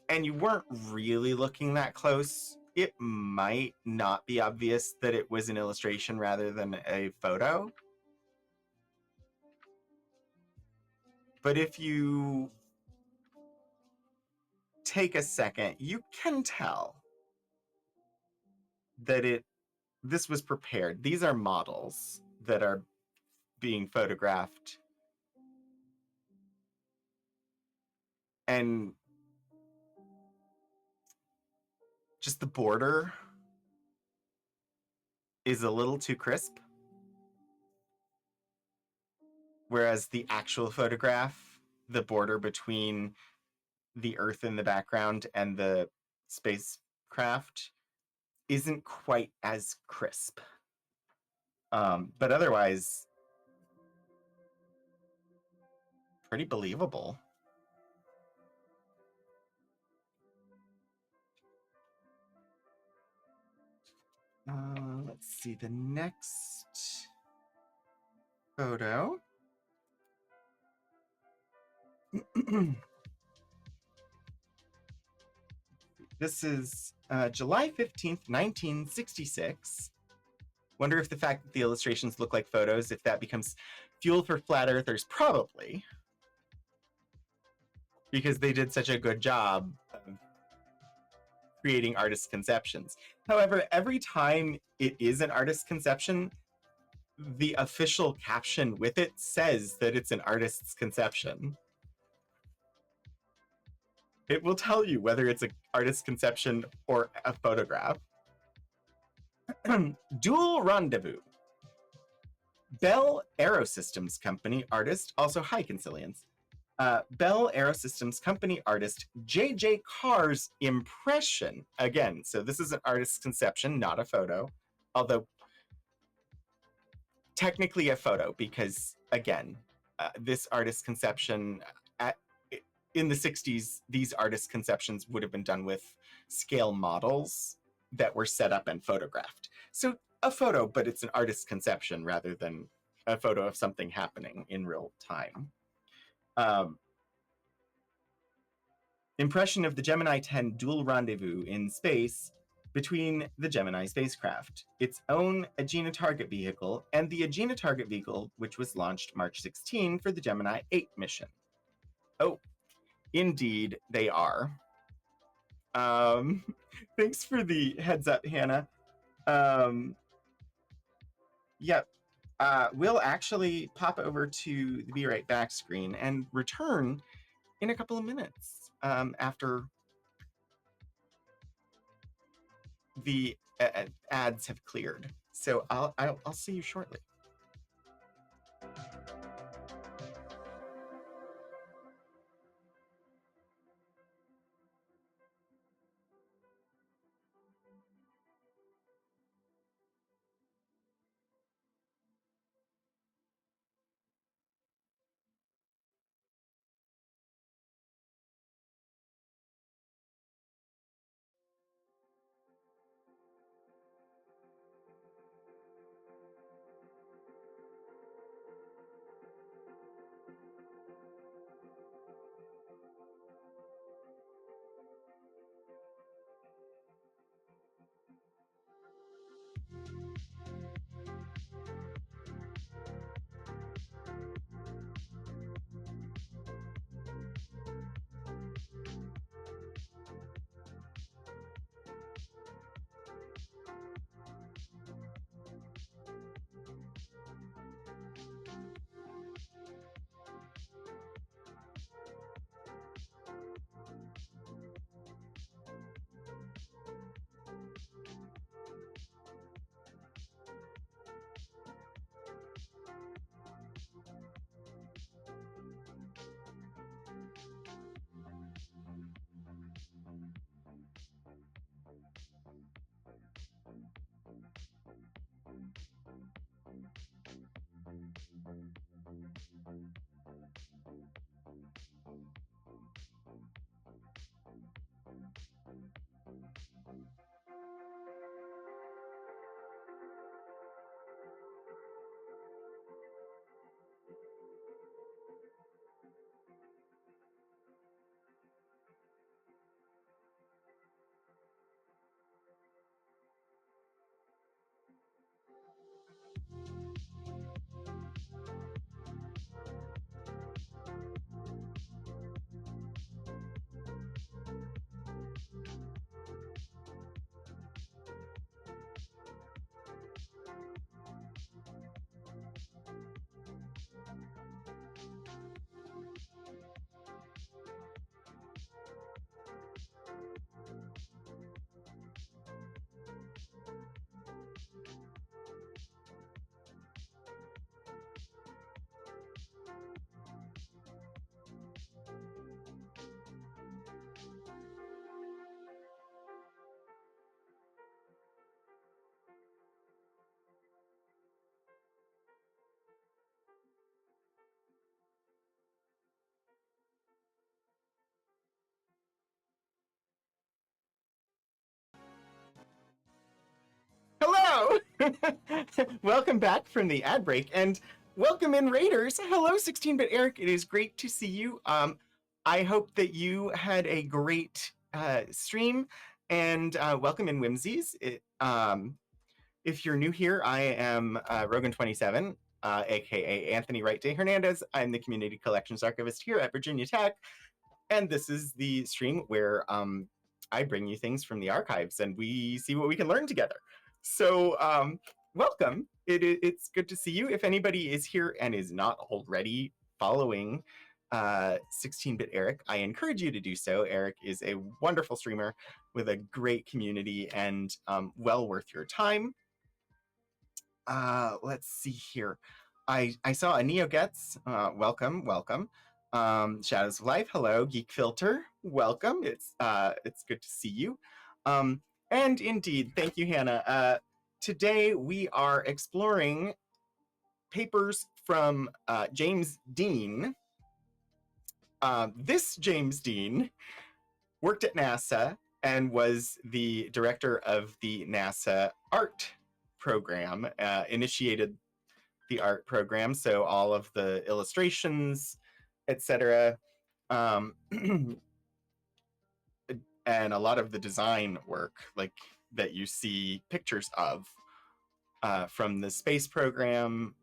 and you weren't really looking that close, it might not be obvious that it was an illustration rather than a photo. But if you take a second, you can tell that this was prepared. These are models that are being photographed. And just the border is a little too crisp. Whereas the actual photograph, the border between the Earth in the background and the spacecraft isn't quite as crisp. But otherwise, pretty believable. Let's see, the next photo. This is July 15th, 1966. Wonder if the fact that the illustrations look like photos, if that becomes fuel for flat earthers. Probably. Because they did such a good job of creating artist conceptions. However, every time it is an artist conception, the official caption with it says that it's an artist's conception. It will tell you whether it's an artist's conception or a photograph. Dual Rendezvous. Bell Aerosystems Company artist, also hi Concilians. Bell Aerosystems Company artist J.J. Carr's impression. Again, so this is an artist's conception, not a photo. Although technically a photo, because again, this artist's conception in the 60s, these artist conceptions would have been done with scale models that were set up and photographed. So a photo, but it's an artist's conception rather than a photo of something happening in real time. Impression of the Gemini 10 dual rendezvous in space between the Gemini spacecraft, its own Agena target vehicle, and the Agena target vehicle, which was launched March 16 for the Gemini 8 mission. Oh, indeed, they are. Thanks for the heads up, Hannah. Yep. We'll actually pop over to the Be Right Back screen and return in a couple of minutes after the ads have cleared. So I'll see you shortly. Welcome back from the ad break, and welcome in Raiders. Hello, 16-bit Eric. It is great to see you. I hope that you had a great stream, and welcome in Whimsies. If you're new here, I am Rogan27, aka Anthony Wright Day Hernandez. I'm the Community Collections Archivist here at Virginia Tech, and this is the stream where I bring you things from the archives and we see what we can learn together. So welcome. It's good to see you. If anybody is here and is not already following 16-bit Eric, I encourage you to do so. Eric is a wonderful streamer with a great community and well worth your time. Let's see here. I saw a Neo Gets. Welcome. Shadows of Life. Hello, Geek Filter. Welcome. It's good to see you. And indeed, thank you, Hannah. Today we are exploring papers from James Dean. This James Dean worked at NASA and was the director of the NASA art program, initiated the art program, so all of the illustrations, etc., and a lot of the design work, like that you see pictures of from the space program,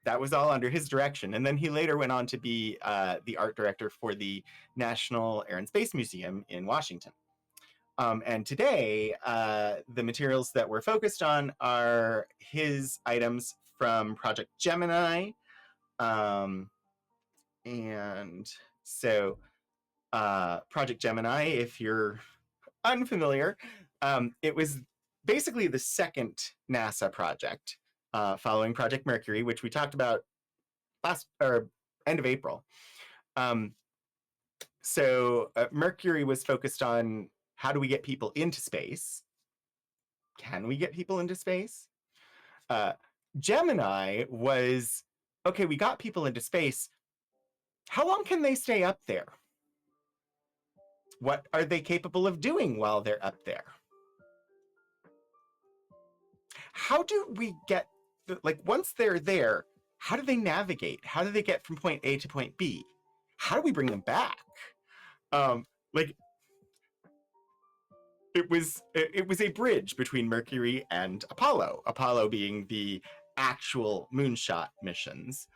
that was all under his direction. And then he later went on to be the art director for the National Air and Space Museum in Washington. And today, the materials that we're focused on are his items from Project Gemini. And so Project Gemini, if you're unfamiliar, it was basically the second NASA project following Project Mercury, which we talked about end of April. So Mercury was focused on how do we get people into space? Can we get people into space? Gemini was, okay, we got people into space. How long can they stay up there? What are they capable of doing while they're up there? How do we get, like, once they're there, how do they navigate? How do they get from point A to point B? How do we bring them back? Like, it was a bridge between Mercury and Apollo. Apollo being the actual moonshot missions.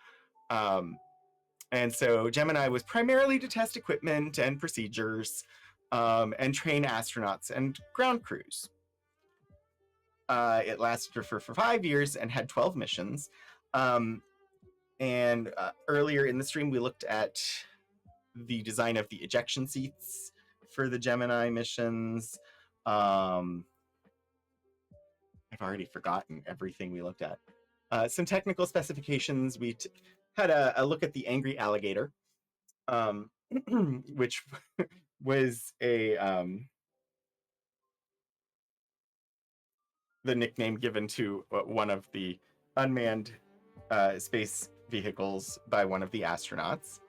And so Gemini was primarily to test equipment and procedures and train astronauts and ground crews. It lasted for 5 years and had 12 missions. And earlier in the stream, we looked at the design of the ejection seats for the Gemini missions. I've already forgotten everything we looked at. Some technical specifications. We had a look at the angry alligator, which was the nickname given to one of the unmanned space vehicles by one of the astronauts.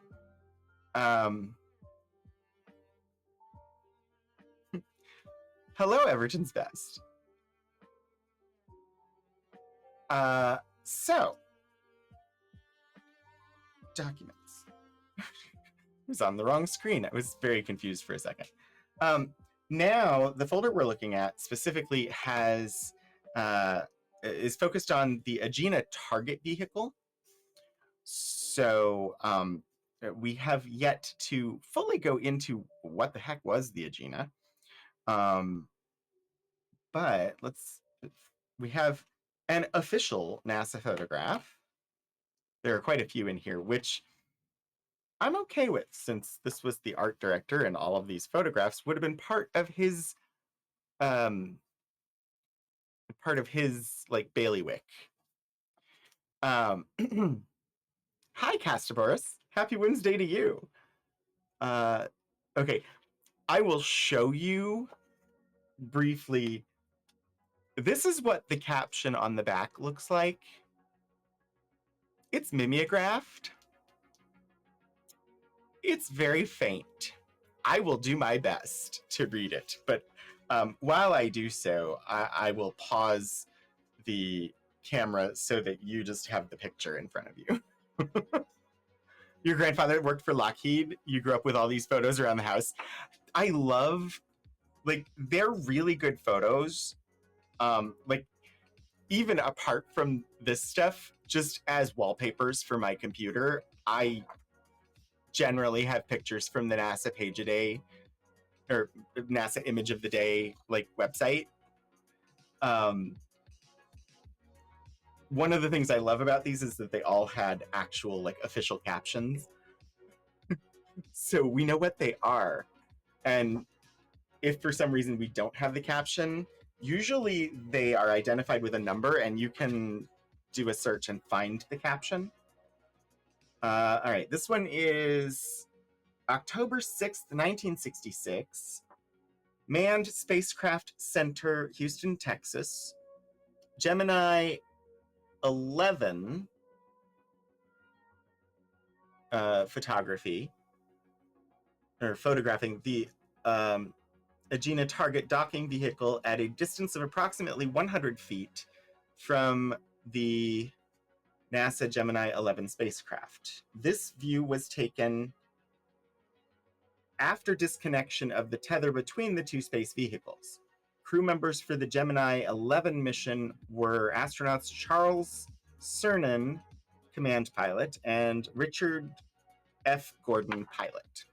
Hello, Everton's Best. So, documents. I was on the wrong screen. I was very confused for a second. Now, the folder we're looking at specifically has is focused on the Agena target vehicle. So we have yet to fully go into what the heck was the Agena. But we have an official NASA photograph. There are quite a few in here, which I'm okay with, since this was the art director and all of these photographs would have been part of his like bailiwick. Hi, Castaborus. Happy Wednesday to you. Okay, I will show you briefly. This is what the caption on the back looks like. It's mimeographed. It's very faint. I will do my best to read it, but While I do so, I will pause the camera so that you just have the picture in front of you. Your grandfather worked for Lockheed. You grew up with all these photos around the house. I love, like, they're really good photos. Like, even apart from this stuff, just as wallpapers for my computer, I generally have pictures from the NASA Page a Day or NASA Image of the Day, like, website. One of the things I love about these is that they all had actual, like, official captions. So we know what they are. And if for some reason we don't have the caption, usually they are identified with a number and you can do a search and find the caption. All right, this one is October 6th, 1966. Manned Spacecraft Center, Houston, Texas. Gemini 11 photography, or photographing the Agena target docking vehicle at a distance of approximately 100 feet from the NASA Gemini 11 spacecraft. This view was taken after disconnection of the tether between the two space vehicles. Crew members for the Gemini 11 mission were astronauts Charles Cernan, command pilot, and Richard F. Gordon, pilot.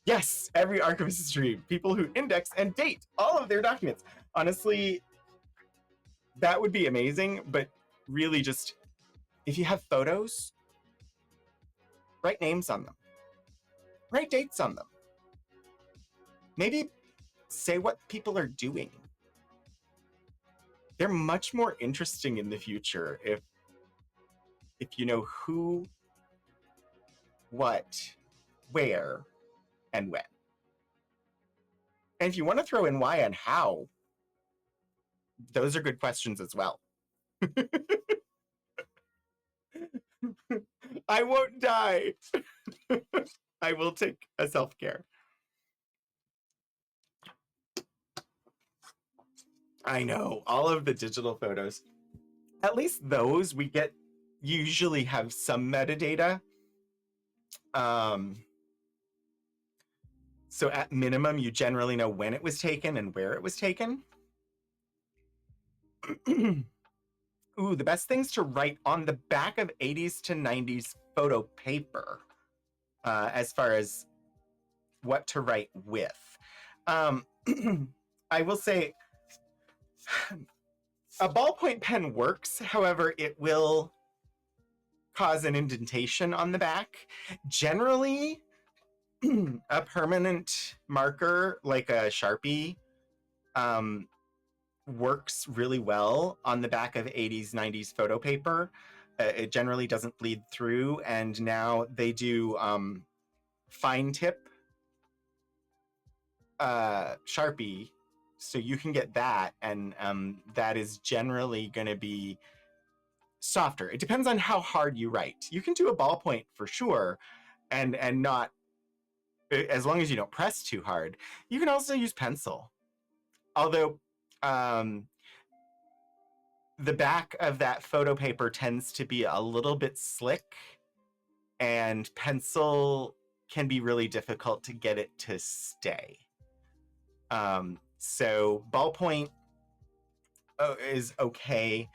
Yes, every archivist's dream. People who index and date all of their documents. Honestly, that would be amazing, but really just, if you have photos, write names on them. Write dates on them. Maybe say what people are doing. They're much more interesting in the future if you know who, what, where, and when. And if you want to throw in why and how, those are good questions as well. I won't die. I will take a self-care. I know, all of the digital photos, at least those we get usually have some metadata. So at minimum, you generally know when it was taken and where it was taken. Ooh, the best things to write on the back of 80s to 90s photo paper, as far as what to write with. I will say a ballpoint pen works. However, it will cause an indentation on the back. Generally, a permanent marker like a Sharpie works really well on the back of 80s, 90s photo paper. It generally doesn't bleed through, and now they do fine tip Sharpie, so you can get that, and that is generally going to be softer. It depends on how hard you write. You can do a ballpoint for sure, and not, as long as you don't press too hard. You can also use pencil, although the back of that photo paper tends to be a little bit slick, and pencil can be really difficult to get it to stay. So ballpoint is okay.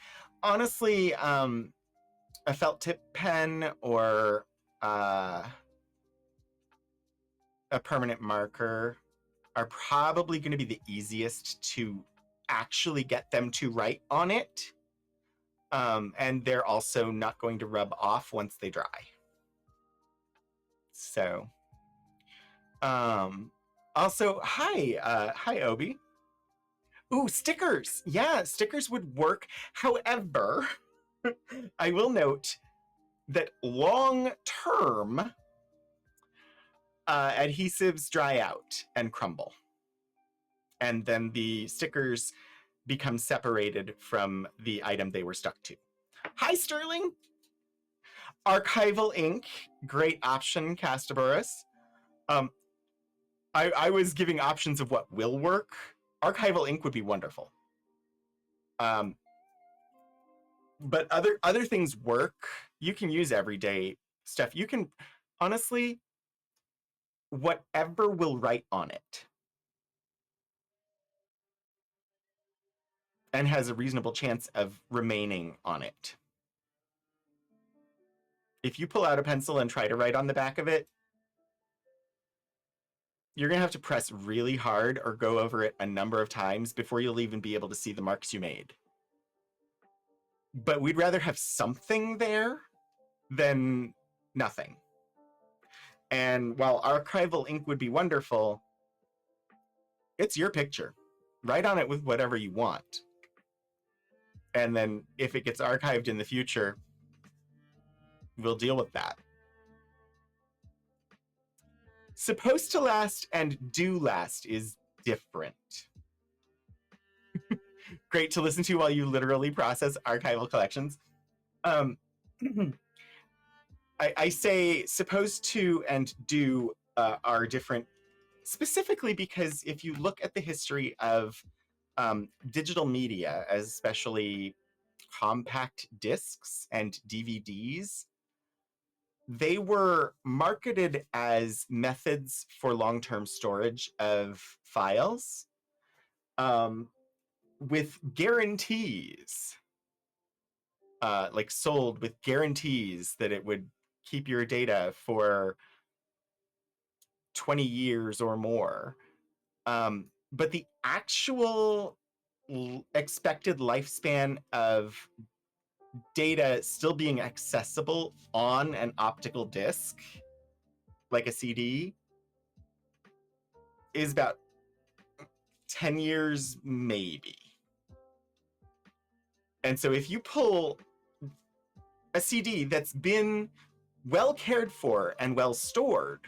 Honestly, a felt tip pen or a permanent marker are probably going to be the easiest to actually get them to write on it. And they're also not going to rub off once they dry. So, also, hi, Obi. Ooh, stickers. Yeah, stickers would work. However, I will note that long-term adhesives dry out and crumble. And then the stickers become separated from the item they were stuck to. Hi, Sterling. Archival ink, great option, Castaborus. I was giving options of what will work. Archival ink would be wonderful. But other things work. You can use everyday stuff. You can, honestly, whatever will write on it and has a reasonable chance of remaining on it. If you pull out a pencil and try to write on the back of it, you're going to have to press really hard or go over it a number of times before you'll even be able to see the marks you made. But we'd rather have something there than nothing. And while archival ink would be wonderful, it's your picture. Write on it with whatever you want. And then if it gets archived in the future, we'll deal with that. Supposed to last and do last is different. Great to listen to while you literally process archival collections. I say supposed to and do are different, specifically because if you look at the history of digital media, especially compact discs and DVDs, they were marketed as methods for long-term storage of files with guarantees, like sold with guarantees that it would keep your data for 20 years or more. But the actual expected lifespan of data still being accessible on an optical disc, like a CD, is about 10 years, maybe. And so if you pull a CD that's been well cared for and well stored,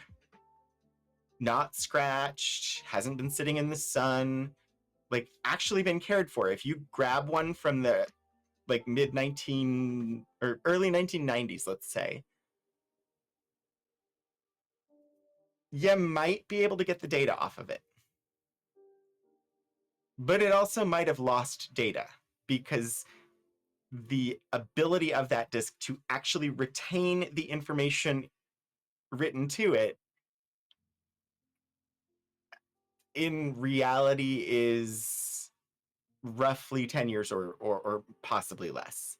not scratched, hasn't been sitting in the sun, like actually been cared for, if you grab one from the like mid-19 or early 1990s, let's say, you might be able to get the data off of it. But it also might have lost data because the ability of that disk to actually retain the information written to it in reality is roughly 10 years or possibly less.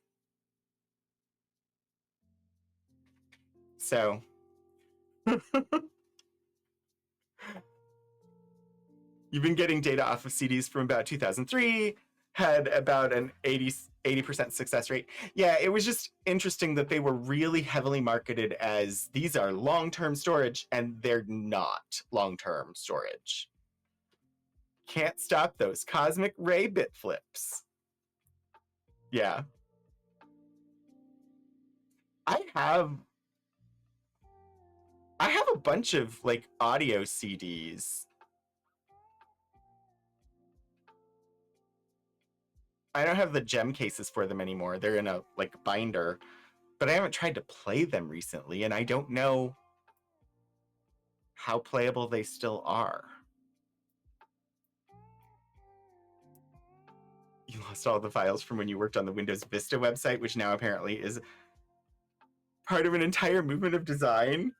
So you've been getting data off of CDs from about 2003, had about an 80% success rate. Yeah, it was just interesting that they were really heavily marketed as these are long-term storage, and they're not long-term storage. Can't stop those cosmic ray bit flips. Yeah. I have a bunch of like audio CDs. I don't have the gem cases for them anymore. They're in a like binder, but I haven't tried to play them recently, and I don't know how playable they still are. You lost all the files from when you worked on the Windows Vista website, which now apparently is part of an entire movement of design.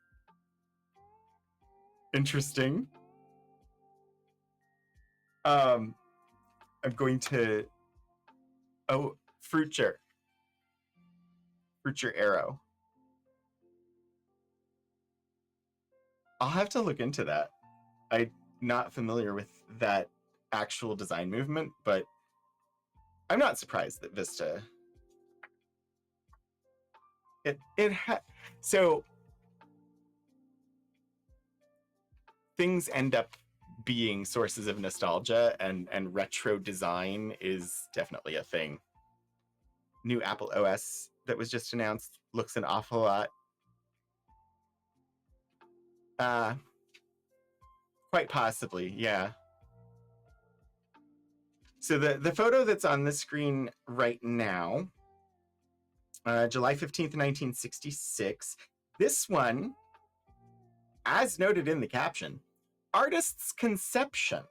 Interesting. I'm going to... Oh, Frucher Arrow. I'll have to look into that. I'm not familiar with that actual design movement, but I'm not surprised that Vista... So things end up being sources of nostalgia, and retro design is definitely a thing. New Apple OS that was just announced looks an awful lot. Quite possibly, yeah. So the photo that's on the screen right now, July 15th, 1966. This one, as noted in the caption, artist's conception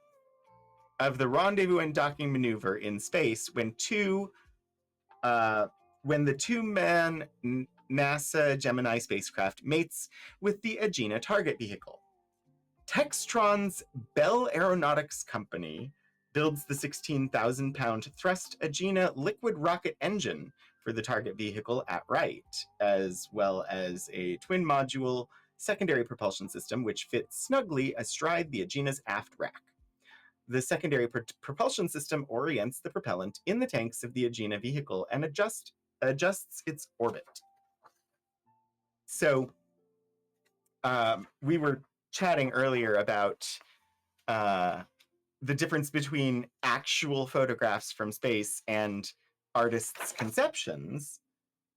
of the rendezvous and docking maneuver in space when the two-man NASA Gemini spacecraft mates with the Agena target vehicle. Textron's Bell Aeronautics Company builds the 16,000-pound thrust Agena liquid rocket engine for the target vehicle at Wright, as well as a twin-module secondary propulsion system which fits snugly astride the Agena's aft rack. The secondary propulsion system orients the propellant in the tanks of the Agena vehicle and adjusts its orbit. So we were chatting earlier about the difference between actual photographs from space and artists' conceptions,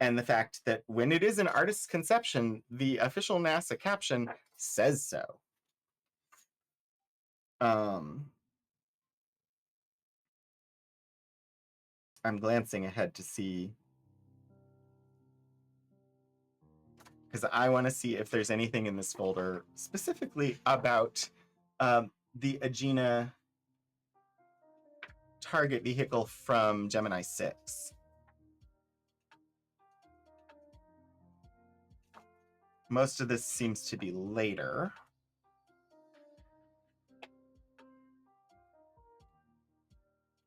and the fact that when it is an artist's conception, the official NASA caption says so. I'm glancing ahead to see, because I want to see if there's anything in this folder specifically about the Agena target vehicle from Gemini 6. Most of this seems to be later.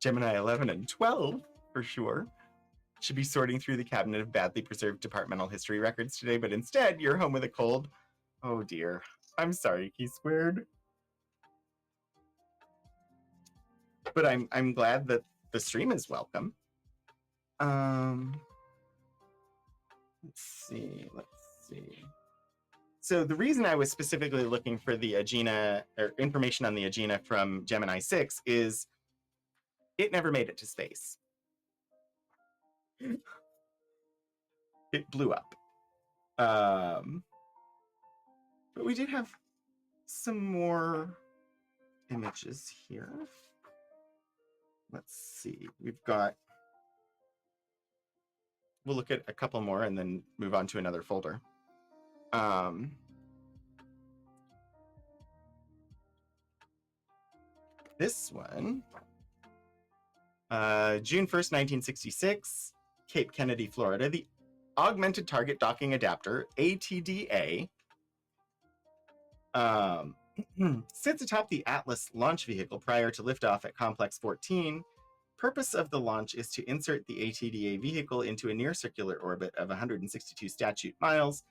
Gemini 11 and 12, for sure. Should be sorting through the cabinet of badly preserved departmental history records today, but instead you're home with a cold. Oh dear. I'm sorry, Key Squared. But I'm glad that the stream is welcome. Let's see. So the reason I was specifically looking for the Agena, or information on the Agena from Gemini 6, is it never made it to space. It blew up. But we did have some more images here. Let's see. We'll look at a couple more and then move on to another folder. This one, June 1st, 1966, Cape Kennedy, Florida, the Augmented Target Docking Adapter, ATDA, sits atop the Atlas launch vehicle prior to liftoff at Complex 14. Purpose of the launch is to insert the ATDA vehicle into a near circular orbit of 162 statute miles.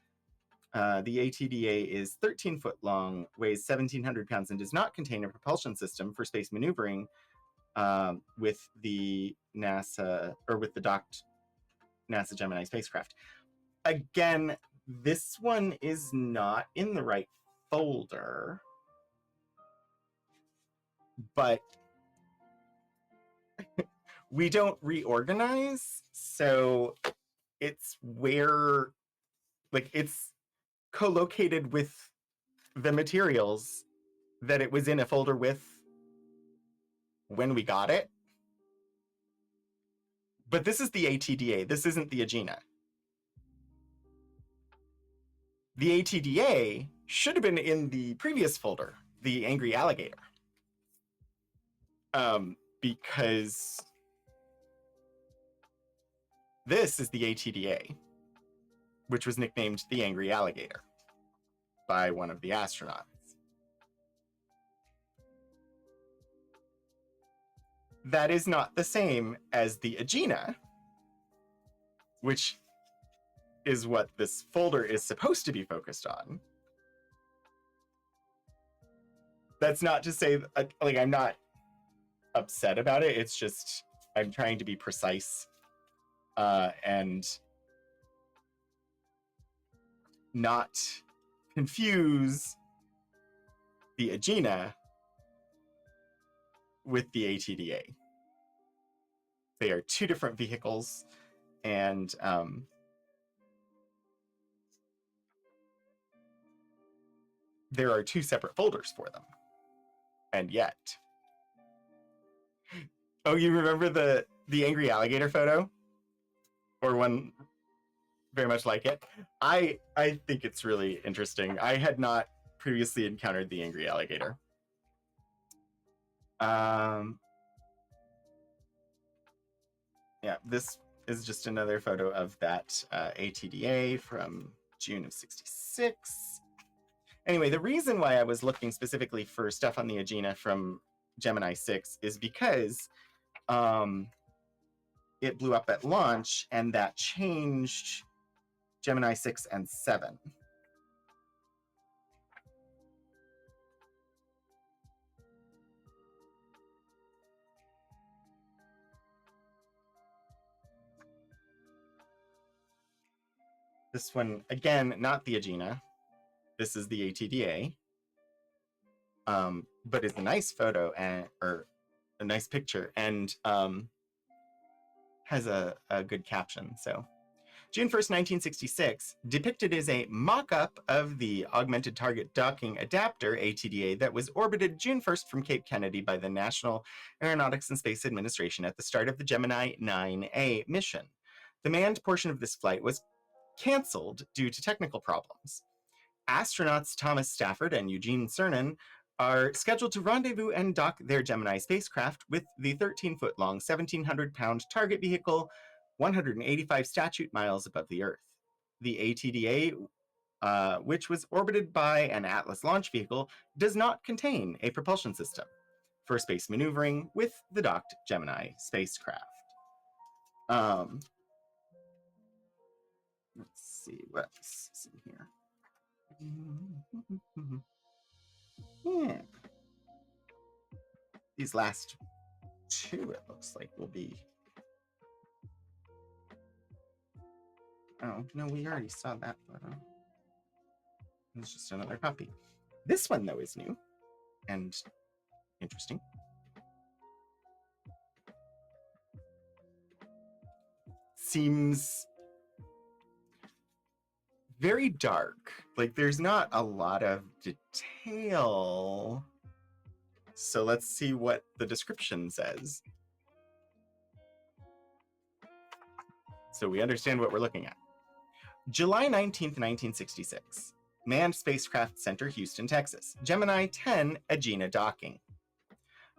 The ATDA is 13 foot long, weighs 1,700 pounds, and does not contain a propulsion system for space maneuvering with the docked NASA Gemini spacecraft. Again, this one is not in the right folder, but we don't reorganize, so it's where, like, it's co-located with the materials that it was in a folder with when we got it. But this is the ATDA. This isn't the Agena. The ATDA should have been in the previous folder, the Angry Alligator. Because this is the ATDA, which was nicknamed the Angry Alligator by one of the astronauts. That is not the same as the Agena, which is what this folder is supposed to be focused on. That's not to say, like, I'm not upset about it. It's just, I'm trying to be precise and not confuse the Agena with the ATDA. They are two different vehicles, and there are two separate folders for them. And yet, oh, you remember the Angry Alligator photo? Or one very much like it? I think it's really interesting. I had not previously encountered the Angry Alligator. Yeah, this is just another photo of that ATDA from June of 66. Anyway, the reason why I was looking specifically for stuff on the Agena from Gemini 6 is because it blew up at launch, and that changed Gemini 6 and 7. This one, again, not the Agena. This is the ATDA. But it's a nice photo or a nice picture, and has a good caption. So June 1st, 1966, depicted is a mock-up of the Augmented Target Docking Adapter, ATDA, that was orbited June 1st from Cape Kennedy by the National Aeronautics and Space Administration at the start of the Gemini 9A mission. The manned portion of this flight was canceled due to technical problems. Astronauts Thomas Stafford and Eugene Cernan are scheduled to rendezvous and dock their Gemini spacecraft with the 13-foot-long, 1,700-pound target vehicle 185 statute miles above the Earth. The ATDA, which was orbited by an Atlas launch vehicle, does not contain a propulsion system for space maneuvering with the docked Gemini spacecraft. Let's see what's in here. Yeah. These last two, it looks like, will be... Oh, no, we already saw that photo. It's just another copy. This one, though, is new and interesting. Seems very dark. Like, there's not a lot of detail. So let's see what the description says, so we understand what we're looking at. July 19th, 1966. Manned Spacecraft Center, Houston, Texas. Gemini 10 Agena docking.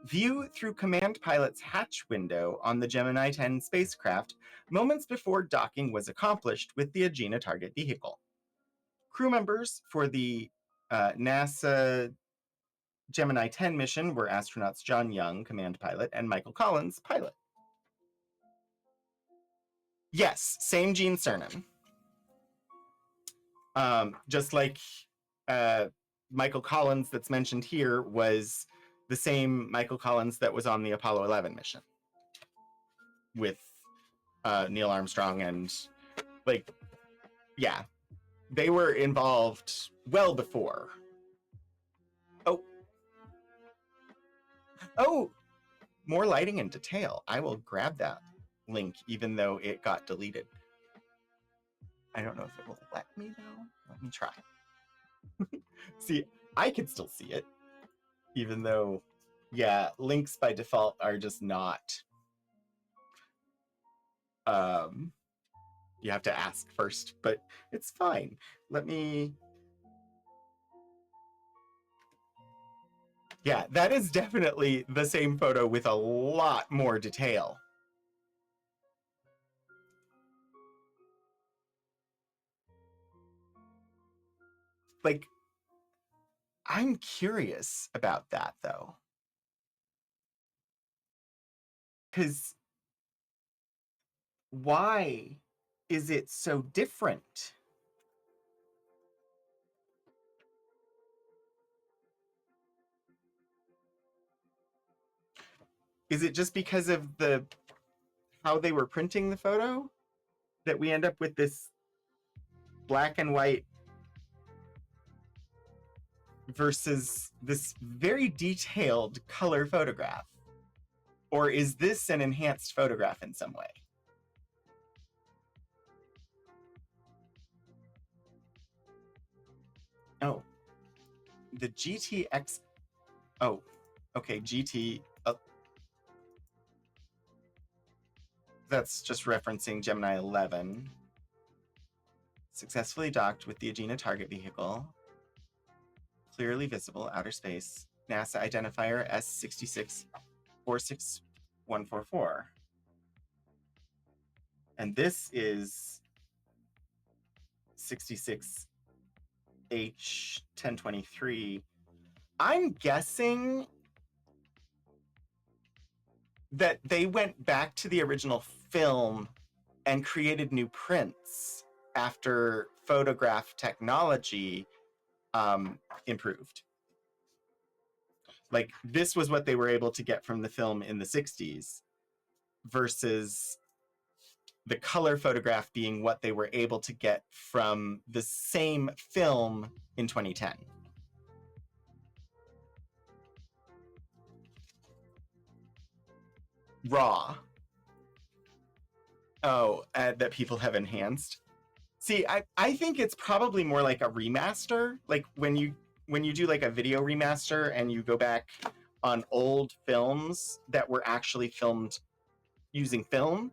View through command pilot's hatch window on the Gemini 10 spacecraft moments before docking was accomplished with the Agena target vehicle. Crew members for the NASA Gemini 10 mission were astronauts John Young, command pilot, and Michael Collins, pilot. Yes, same Gene Cernan. Just like Michael Collins that's mentioned here was the same Michael Collins that was on the Apollo 11 mission with Neil Armstrong, and like, yeah, they were involved well before. Oh, more lighting and detail. I will grab that link even though it got deleted. I don't know if it will let me though. Let me try. See, I can still see it, even though, yeah, links by default are just not. You have to ask first, but it's fine. Let me. Yeah, that is definitely the same photo with a lot more detail. Like, I'm curious about that, though. Because why is it so different? Is it just because of how they were printing the photo that we end up with this black and white versus this very detailed color photograph? Or is this an enhanced photograph in some way? Oh, the GTX. Oh, okay, GT. That's just referencing Gemini 11. Successfully docked with the Agena target vehicle. Clearly visible outer space. NASA identifier S6646144. And this is 66H1023. I'm guessing that they went back to the original film and created new prints after photograph technology improved. Like, this was what they were able to get from the film in the 60s versus the color photograph being what they were able to get from the same film in 2010. Raw. Oh, that people have enhanced. See, I think it's probably more like a remaster. Like when you do like a video remaster and you go back on old films that were actually filmed using film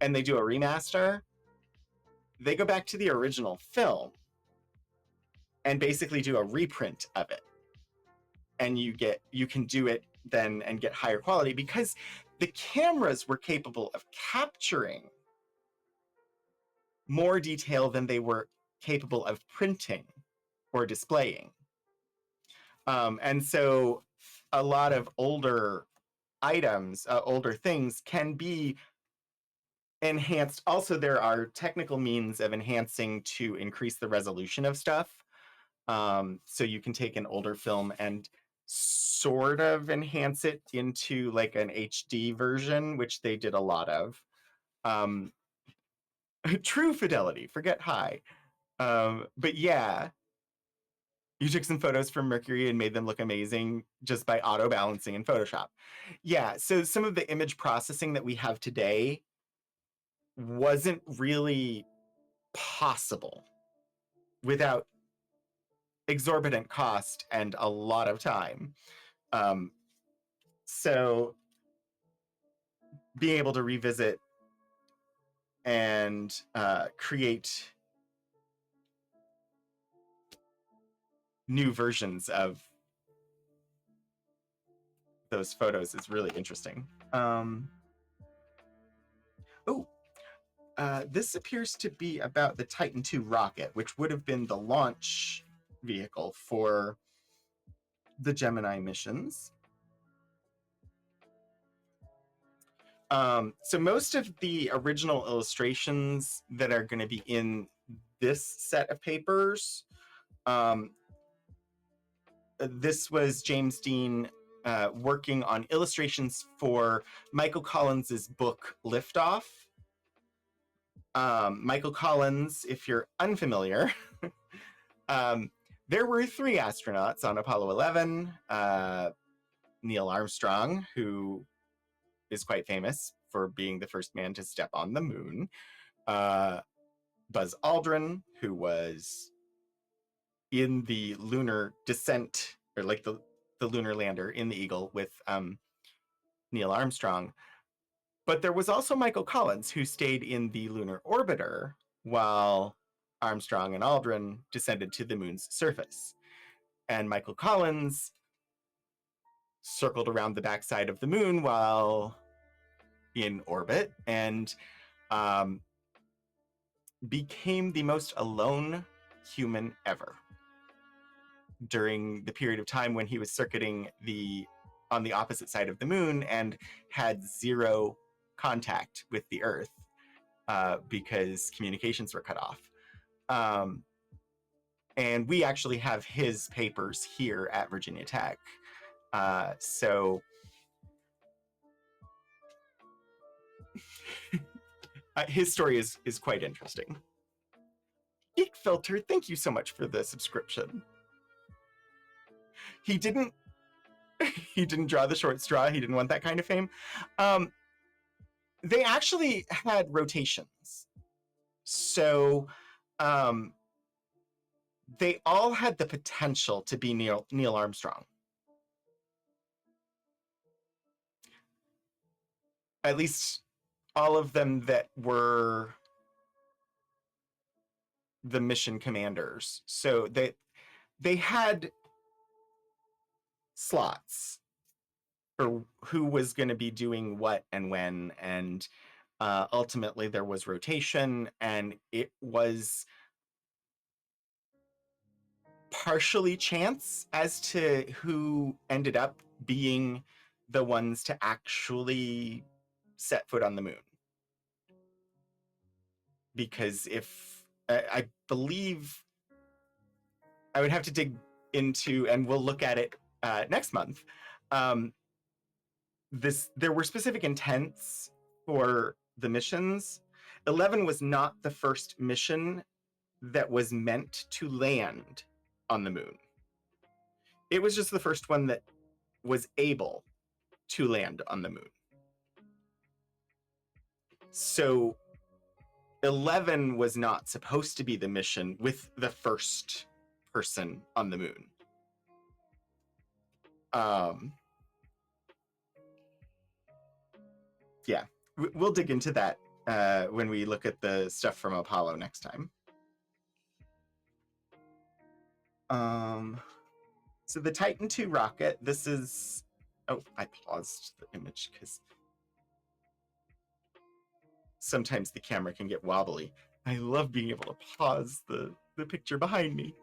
and they do a remaster, they go back to the original film and basically do a reprint of it. And you can do it then and get higher quality because the cameras were capable of capturing more detail than they were capable of printing or displaying. And so a lot of older items, older things can be enhanced. Also, there are technical means of enhancing to increase the resolution of stuff. So you can take an older film and sort of enhance it into like an HD version, which they did a lot of. True fidelity, forget high. But yeah, you took some photos from Mercury and made them look amazing just by auto balancing in Photoshop. Yeah, so some of the image processing that we have today wasn't really possible without exorbitant cost and a lot of time. So being able to revisit and create new versions of those photos is really interesting. This appears to be about the Titan II rocket, which would have been the launch vehicle for the Gemini missions. So most of the original illustrations that are going to be in this set of papers, this was James Dean working on illustrations for Michael Collins's book Liftoff. Michael Collins, if you're unfamiliar, there were 3 astronauts on Apollo 11. Neil Armstrong, who is quite famous for being the first man to step on the moon. Buzz Aldrin, who was in the lunar descent, or like the lunar lander in the Eagle with Neil Armstrong. But there was also Michael Collins, who stayed in the lunar orbiter while Armstrong and Aldrin descended to the moon's surface. And Michael Collins circled around the backside of the moon while in orbit and became the most alone human ever during the period of time when he was circuiting on the opposite side of the moon and had 0 contact with the Earth because communications were cut off. And we actually have his papers here at Virginia Tech. So his story is quite interesting. Geek Filter, thank you so much for the subscription. He didn't draw the short straw. He didn't want that kind of fame. They actually had rotations. So they all had the potential to be Neil Armstrong. At least all of them that were the mission commanders. So they had slots for who was going to be doing what and when, and ultimately there was rotation, and it was partially chance as to who ended up being the ones to actually set foot on the moon. Because if I believe, I would have to dig into, and we'll look at it next month. There were specific intents for the missions. 11 was not the first mission that was meant to land on the moon. It was just the first one that was able to land on the moon. So 11 was not supposed to be the mission with the first person on the moon. Yeah, we'll dig into that when we look at the stuff from Apollo next time. So the Titan II rocket, this is... Oh, I paused the image because sometimes the camera can get wobbly. I love being able to pause the picture behind me.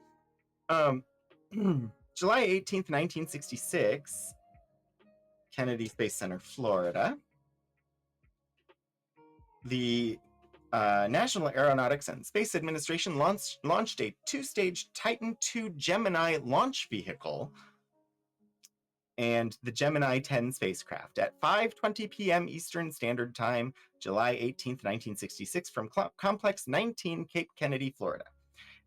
July 18th, 1966, Kennedy Space Center, Florida. The National Aeronautics and Space Administration launched a two-stage Titan II Gemini launch vehicle and the Gemini 10 spacecraft at 5:20 p.m. Eastern Standard Time, July 18th, 1966, from Complex 19, Cape Kennedy, Florida.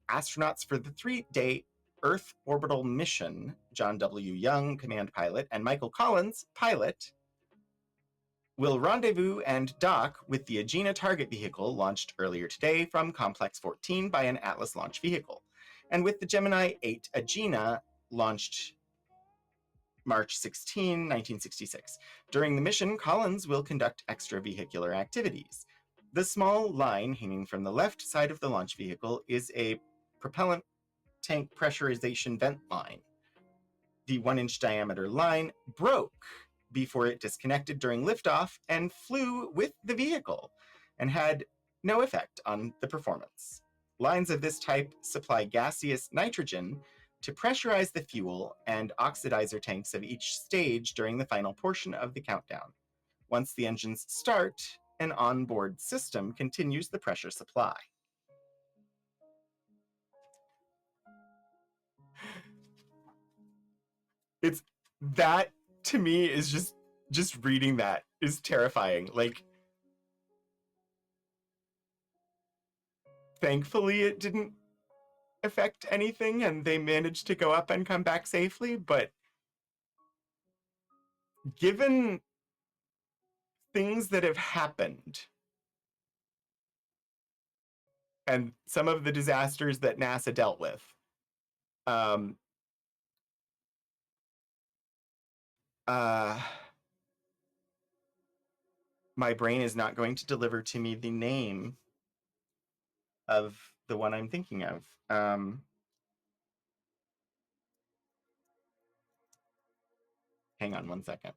Astronauts for the 3-day Earth orbital mission, John W. Young, command pilot, and Michael Collins, pilot, will rendezvous and dock with the Agena target vehicle launched earlier today from Complex 14 by an Atlas launch vehicle, and with the Gemini 8 Agena launched March 16, 1966. During the mission, Collins will conduct extravehicular activities. The small line hanging from the left side of the launch vehicle is a propellant tank pressurization vent line. The 1-inch diameter line broke before it disconnected during liftoff and flew with the vehicle and had no effect on the performance. Lines of this type supply gaseous nitrogen to pressurize the fuel and oxidizer tanks of each stage during the final portion of the countdown. Once the engines start, an onboard system continues the pressure supply. It's that, to me, is just reading that is terrifying. Like, thankfully it didn't affect anything and they managed to go up and come back safely, but given things that have happened and some of the disasters that NASA dealt with, my brain is not going to deliver to me the name of the one I'm thinking of. Hang on one second.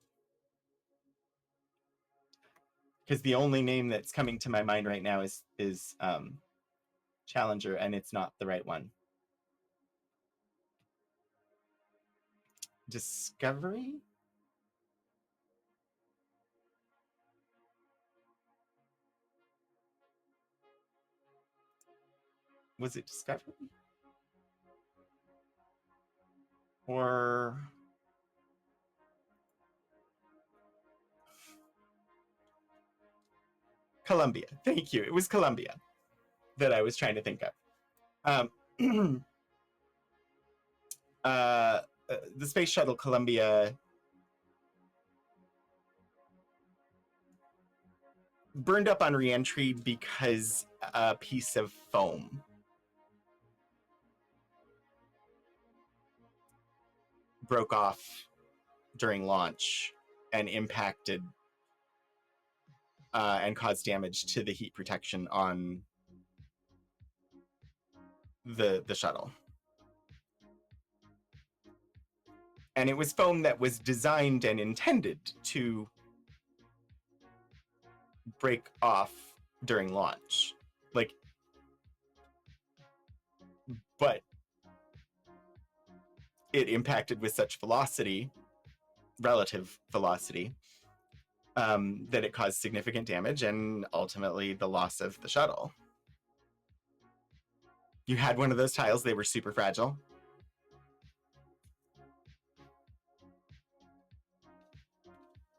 Because the only name that's coming to my mind right now is Challenger, and it's not the right one. Discovery? Was it Discovery? Or... Columbia. Thank you. It was Columbia that I was trying to think of. The Space Shuttle Columbia burned up on re-entry because a piece of foam broke off during launch and impacted and caused damage to the heat protection on the shuttle. And it was foam that was designed and intended to break off during launch. Like, but it impacted with such velocity, relative velocity, that it caused significant damage and ultimately the loss of the shuttle. You had one of those tiles, they were super fragile.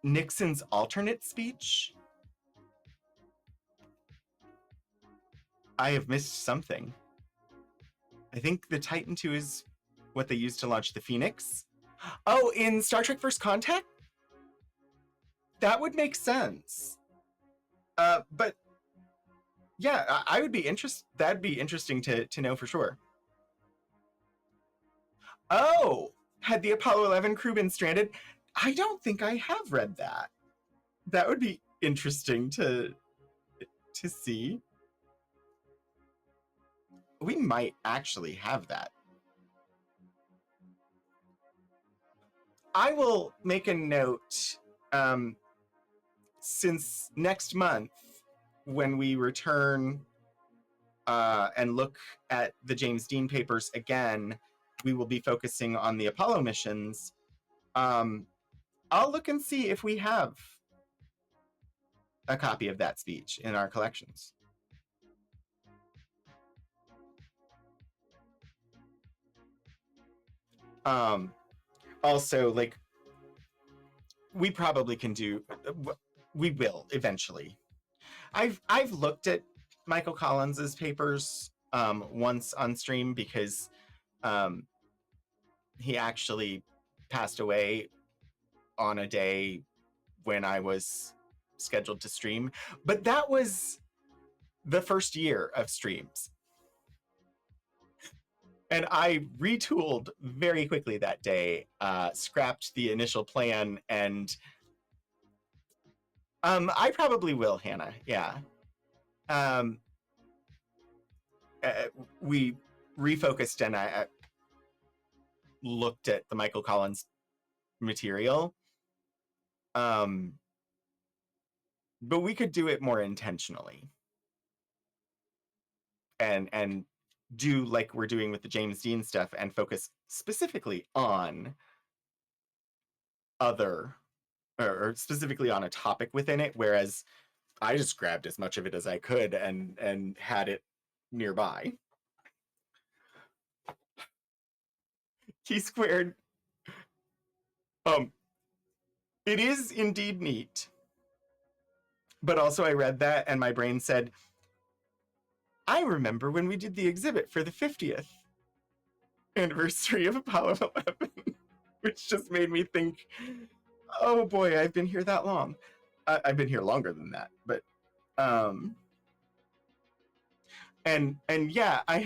Nixon's alternate speech? I have missed something. I think the Titan II is what they used to launch the Phoenix. Oh, in Star Trek First Contact? That would make sense. But yeah, I would be interested. That'd be interesting to know for sure. Oh, had the Apollo 11 crew been stranded? I don't think I have read that. That would be interesting to see. We might actually have that. I will make a note, since next month, when we return and look at the James Dean papers again, we will be focusing on the Apollo missions. I'll look and see if we have a copy of that speech in our collections. Also, like, we probably can do, we will eventually. I've looked at Michael Collins's papers once on stream because he actually passed away on a day when I was scheduled to stream, but that was the first year of streams. And I retooled very quickly that day, scrapped the initial plan, and I probably will, Hannah. Yeah. We refocused and I looked at the Michael Collins material. But we could do it more intentionally. And do like we're doing with the James Dean stuff and focus specifically on other, or specifically on a topic within it, whereas I just grabbed as much of it as I could and had it nearby. T squared. It is indeed neat. But also I read that and my brain said, I remember when we did the exhibit for the 50th anniversary of Apollo 11, which just made me think, oh boy, I've been here that long. I've been here longer than that, but and yeah, I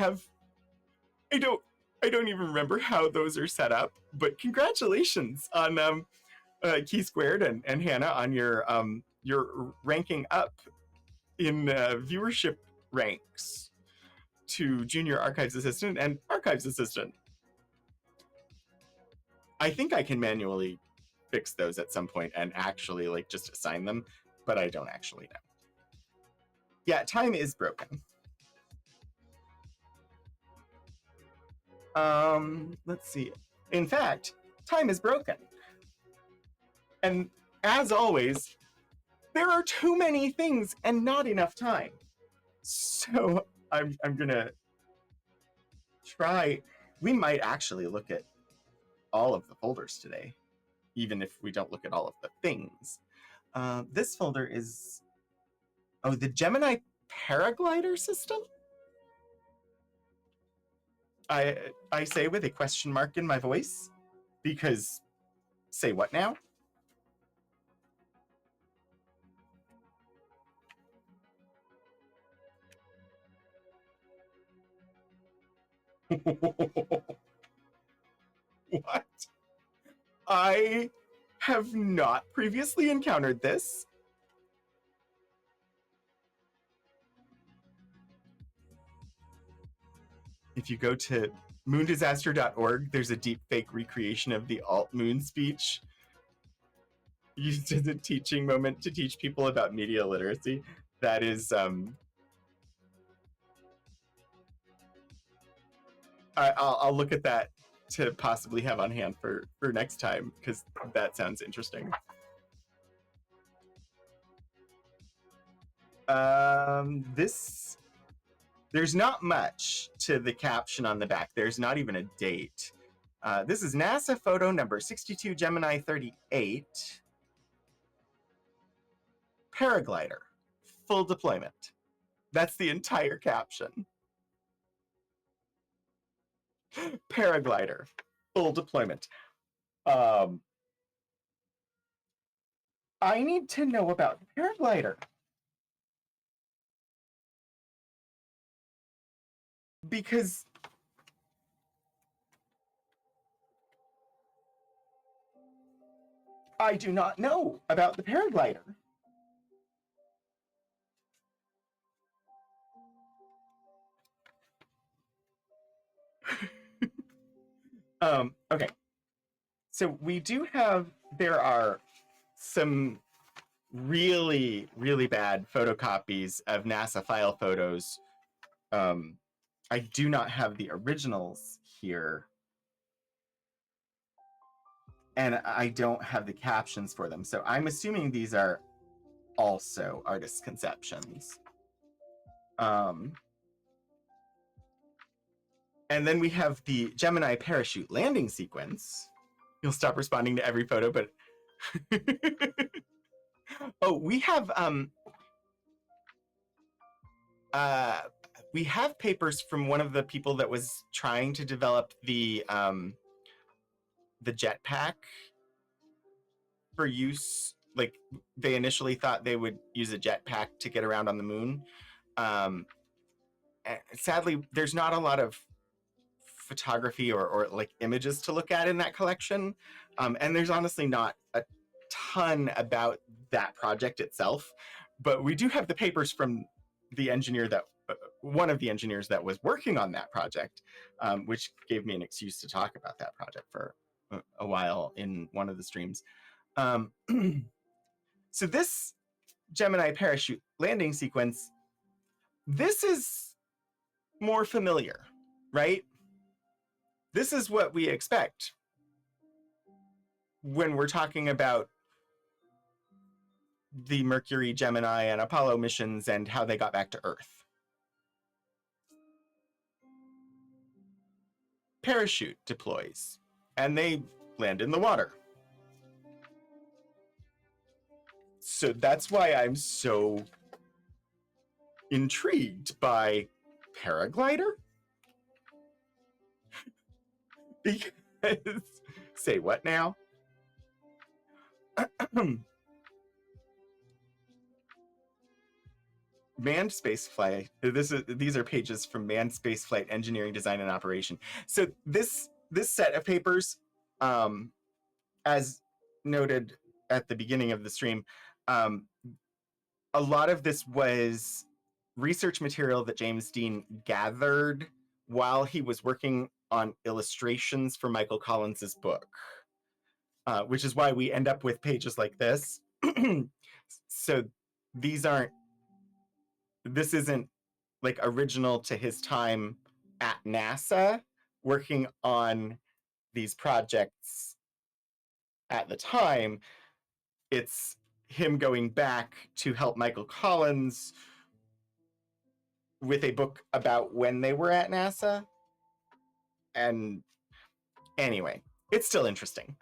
don't even remember how those are set up, but congratulations on Key Squared and Hannah on your ranking up in viewership ranks to junior archives assistant and archives assistant. I think I can manually fix those at some point and actually like just assign them, but I don't actually know. Yeah, time is broken. Let's see. In fact, time is broken. And as always, there are too many things and not enough time. So I'm gonna try. We might actually look at all of the folders today, even if we don't look at all of the things. This folder is, oh, the Gemini Paraglider system? I say with a question mark in my voice, because say what now? What? I have not previously encountered this. If you go to moondisaster.org, there's a deep fake recreation of the alt moon speech used as a teaching moment to teach people about media literacy. That is I'll look at that to possibly have on hand for next time, because that sounds interesting. There's not much to the caption on the back. There's not even a date. This is NASA photo number 62 Gemini 38. Paraglider, full deployment. That's the entire caption. Paraglider, full deployment. I need to know about the paraglider. Because I do not know about the paraglider. Okay. So we do have, there are some really, really bad photocopies of NASA file photos. I do not have the originals here. And I don't have the captions for them. So I'm assuming these are also artist's conceptions. And then we have the Gemini parachute landing sequence. You'll stop responding to every photo, but oh, we have papers from one of the people that was trying to develop the jetpack for use. Like, they initially thought they would use a jetpack to get around on the moon. Sadly, there's not a lot of photography or like images to look at in that collection. And there's honestly not a ton about that project itself, but we do have the papers from the engineer that one of the engineers that was working on that project, which gave me an excuse to talk about that project for a while in one of the streams. So this Gemini parachute landing sequence, this is more familiar, right? This is what we expect when we're talking about the Mercury, Gemini, and Apollo missions and how they got back to Earth. Parachute deploys, and they land in the water. So that's why I'm so intrigued by Paraglider. Because, say what now? Manned spaceflight. These are pages from Manned Spaceflight Engineering, Design, and Operation. So this set of papers, as noted at the beginning of the stream, a lot of this was research material that James Dean gathered while he was working on illustrations for Michael Collins's book, which is why we end up with pages like this. So this isn't like original to his time at NASA working on these projects at the time. It's him going back to help Michael Collins with a book about when they were at NASA. And anyway, it's still interesting.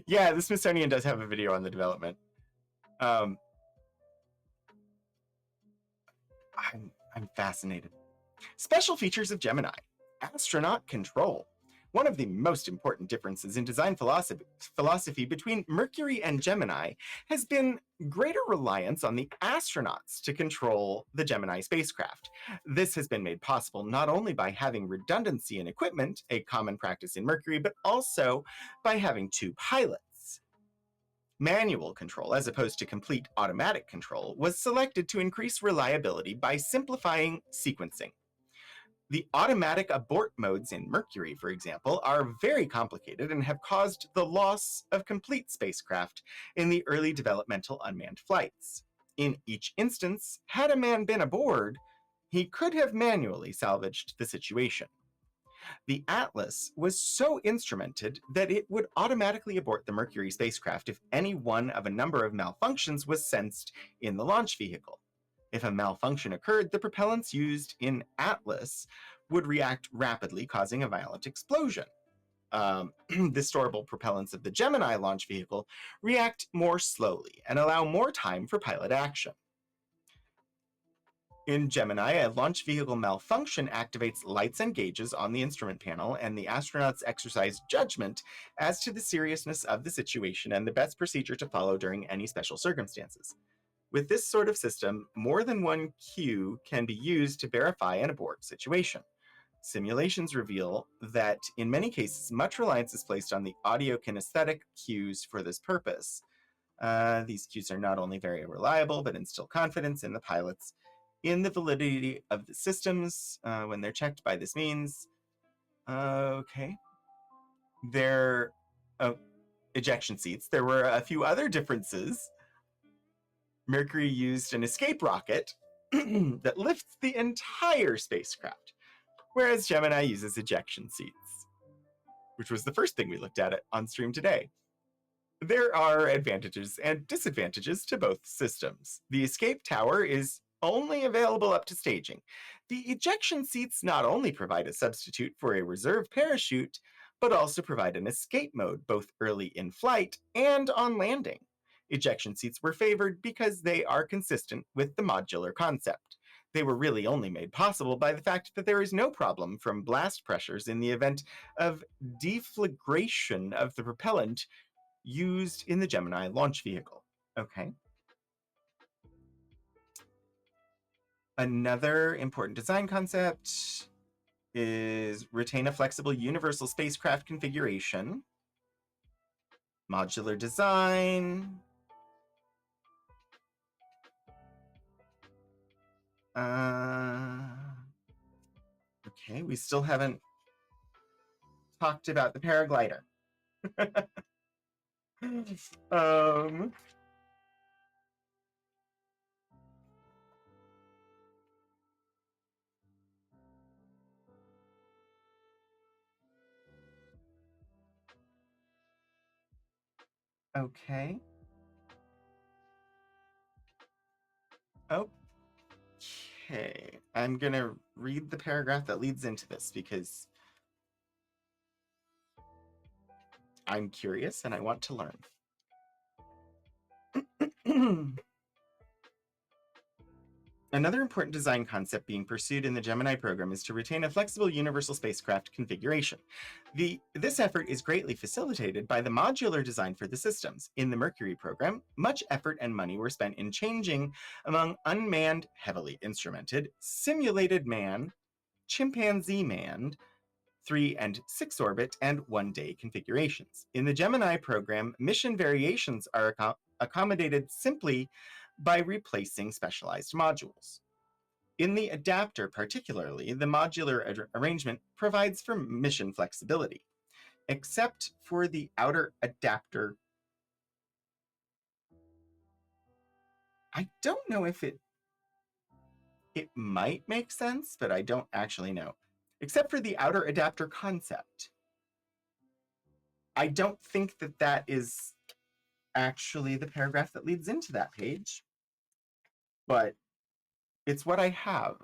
Yeah, the Smithsonian does have a video on the development. I'm fascinated. Special features of Gemini. Astronaut control. One of the most important differences in design philosophy between Mercury and Gemini has been greater reliance on the astronauts to control the Gemini spacecraft. This has been made possible not only by having redundancy in equipment, a common practice in Mercury, but also by having two pilots. Manual control, as opposed to complete automatic control, was selected to increase reliability by simplifying sequencing. The automatic abort modes in Mercury, for example, are very complicated and have caused the loss of complete spacecraft in the early developmental unmanned flights. In each instance, had a man been aboard, he could have manually salvaged the situation. The Atlas was so instrumented that it would automatically abort the Mercury spacecraft if any one of a number of malfunctions was sensed in the launch vehicle. If a malfunction occurred, the propellants used in Atlas would react rapidly, causing a violent explosion. The storable propellants of the Gemini launch vehicle react more slowly and allow more time for pilot action. In Gemini, a launch vehicle malfunction activates lights and gauges on the instrument panel, and the astronauts exercise judgment as to the seriousness of the situation and the best procedure to follow during any special circumstances. With this sort of system, more than one cue can be used to verify an abort situation. Simulations reveal that in many cases, much reliance is placed on the audio kinesthetic cues for this purpose. These cues are not only very reliable, but instill confidence in the pilots in the validity of the systems when they're checked by this means. Okay. Their ejection seats. There were a few other differences. Mercury used an escape rocket that lifts the entire spacecraft, whereas Gemini uses ejection seats, which was the first thing we looked at on stream today. There are advantages and disadvantages to both systems. The escape tower is only available up to staging. The ejection seats not only provide a substitute for a reserve parachute, but also provide an escape mode both early in flight and on landing. Ejection seats were favored because they are consistent with the modular concept. They were really only made possible by the fact that there is no problem from blast pressures in the event of deflagration of the propellant used in the Gemini launch vehicle. Okay. Another important design concept is retain a flexible universal spacecraft configuration, modular design, okay, we still haven't talked about the paraglider. Okay. Okay. I'm going to read the paragraph that leads into this because I'm curious and I want to learn. Another important design concept being pursued in the Gemini program is to retain a flexible universal spacecraft configuration. This effort is greatly facilitated by the modular design for the systems. In the Mercury program, much effort and money were spent in changing among unmanned, heavily instrumented, simulated man, chimpanzee manned, 3 and 6 orbit, and 1-day configurations. In the Gemini program, mission variations are accommodated simply by replacing specialized modules. In the adapter particularly, the modular arrangement provides for mission flexibility, except for the outer adapter. I don't know if it might make sense, but I don't actually know. Except for the outer adapter concept. I don't think that is actually the paragraph that leads into that page, but it's what I have.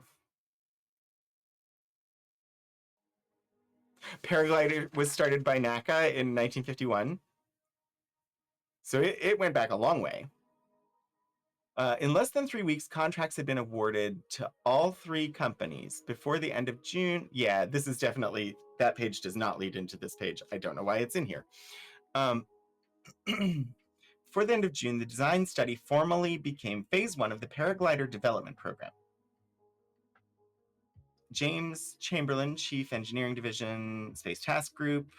Paraglider was started by NACA in 1951, so it went back a long way. In less than 3 weeks, contracts had been awarded to all 3 companies before the end of June. Yeah, this is definitely, that page does not lead into this page. I don't know why it's in here. For the end of June, the design study formally became phase 1 of the Paraglider development program. James Chamberlain, Chief Engineering Division, Space Task Group,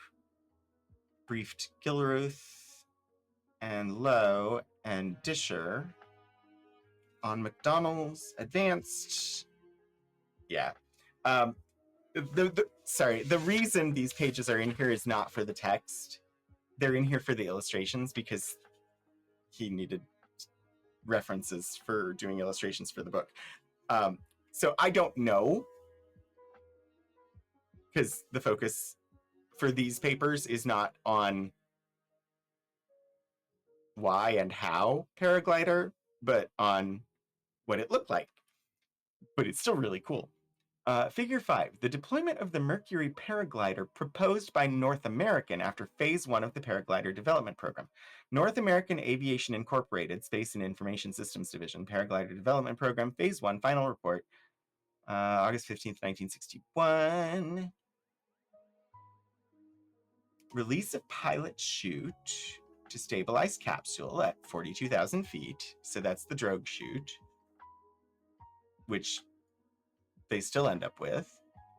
briefed Gilruth and Lowe and Disher on McDonnell's advanced. Yeah. Sorry, the reason these pages are in here is not for the text. They're in here for the illustrations because he needed references for doing illustrations for the book. So I don't know, because the focus for these papers is not on why and how Paraglider, but on what it looked like. But it's still really cool. Figure 5, the deployment of the Mercury Paraglider proposed by North American after Phase 1 of the Paraglider Development Program. North American Aviation Incorporated, Space and Information Systems Division, Paraglider Development Program, Phase 1, Final Report, August 15th, 1961. Release a pilot chute to stabilize capsule at 42,000 feet. So that's the drogue chute, which they still end up with.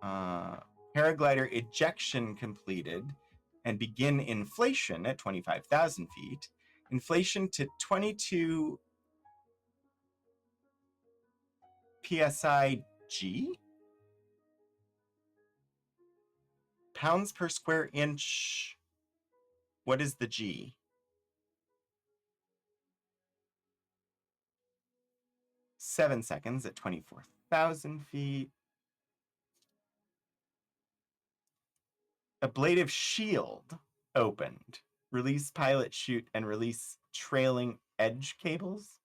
Paraglider ejection completed and begin inflation at 25,000 feet. Inflation to 22 psi G? Pounds per square inch. What is the G? 7 seconds at 24,000 feet. Ablative shield opened. Release pilot chute and release trailing edge cables.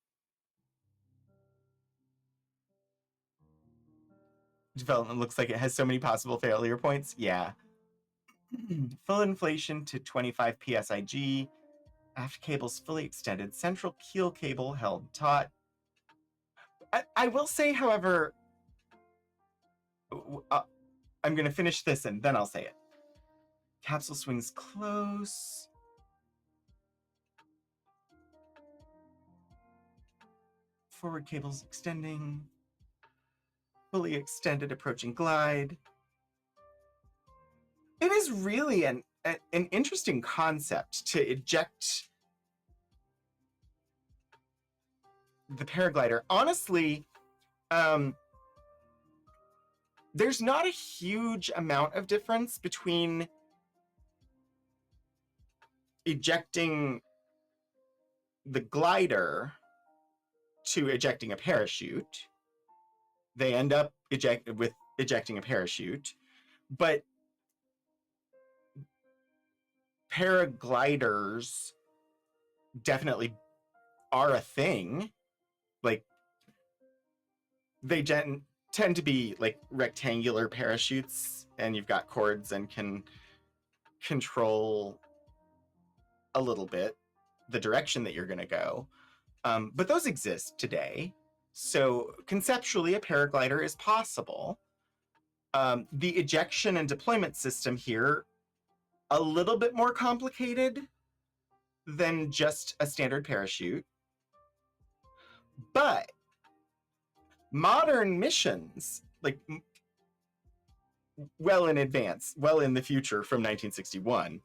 Development looks like it has so many possible failure points. Yeah. Full inflation to 25 psig. Aft cables fully extended. Central keel cable held taut. I will say, however, I'm going to finish this and then I'll say it. Capsule swings close. Forward cables extending. Fully extended approaching glide. It is really an interesting concept to eject the paraglider. Honestly, there's not a huge amount of difference between ejecting the glider to ejecting a parachute. They end up ejecting a parachute, but paragliders definitely are a thing. Like, they tend to be like rectangular parachutes, and you've got cords and can control a little bit the direction that you're going to go. But those exist today. So conceptually, a paraglider is possible. The ejection and deployment system here, a little bit more complicated than just a standard parachute. But modern missions, like well in advance, well in the future from 1961,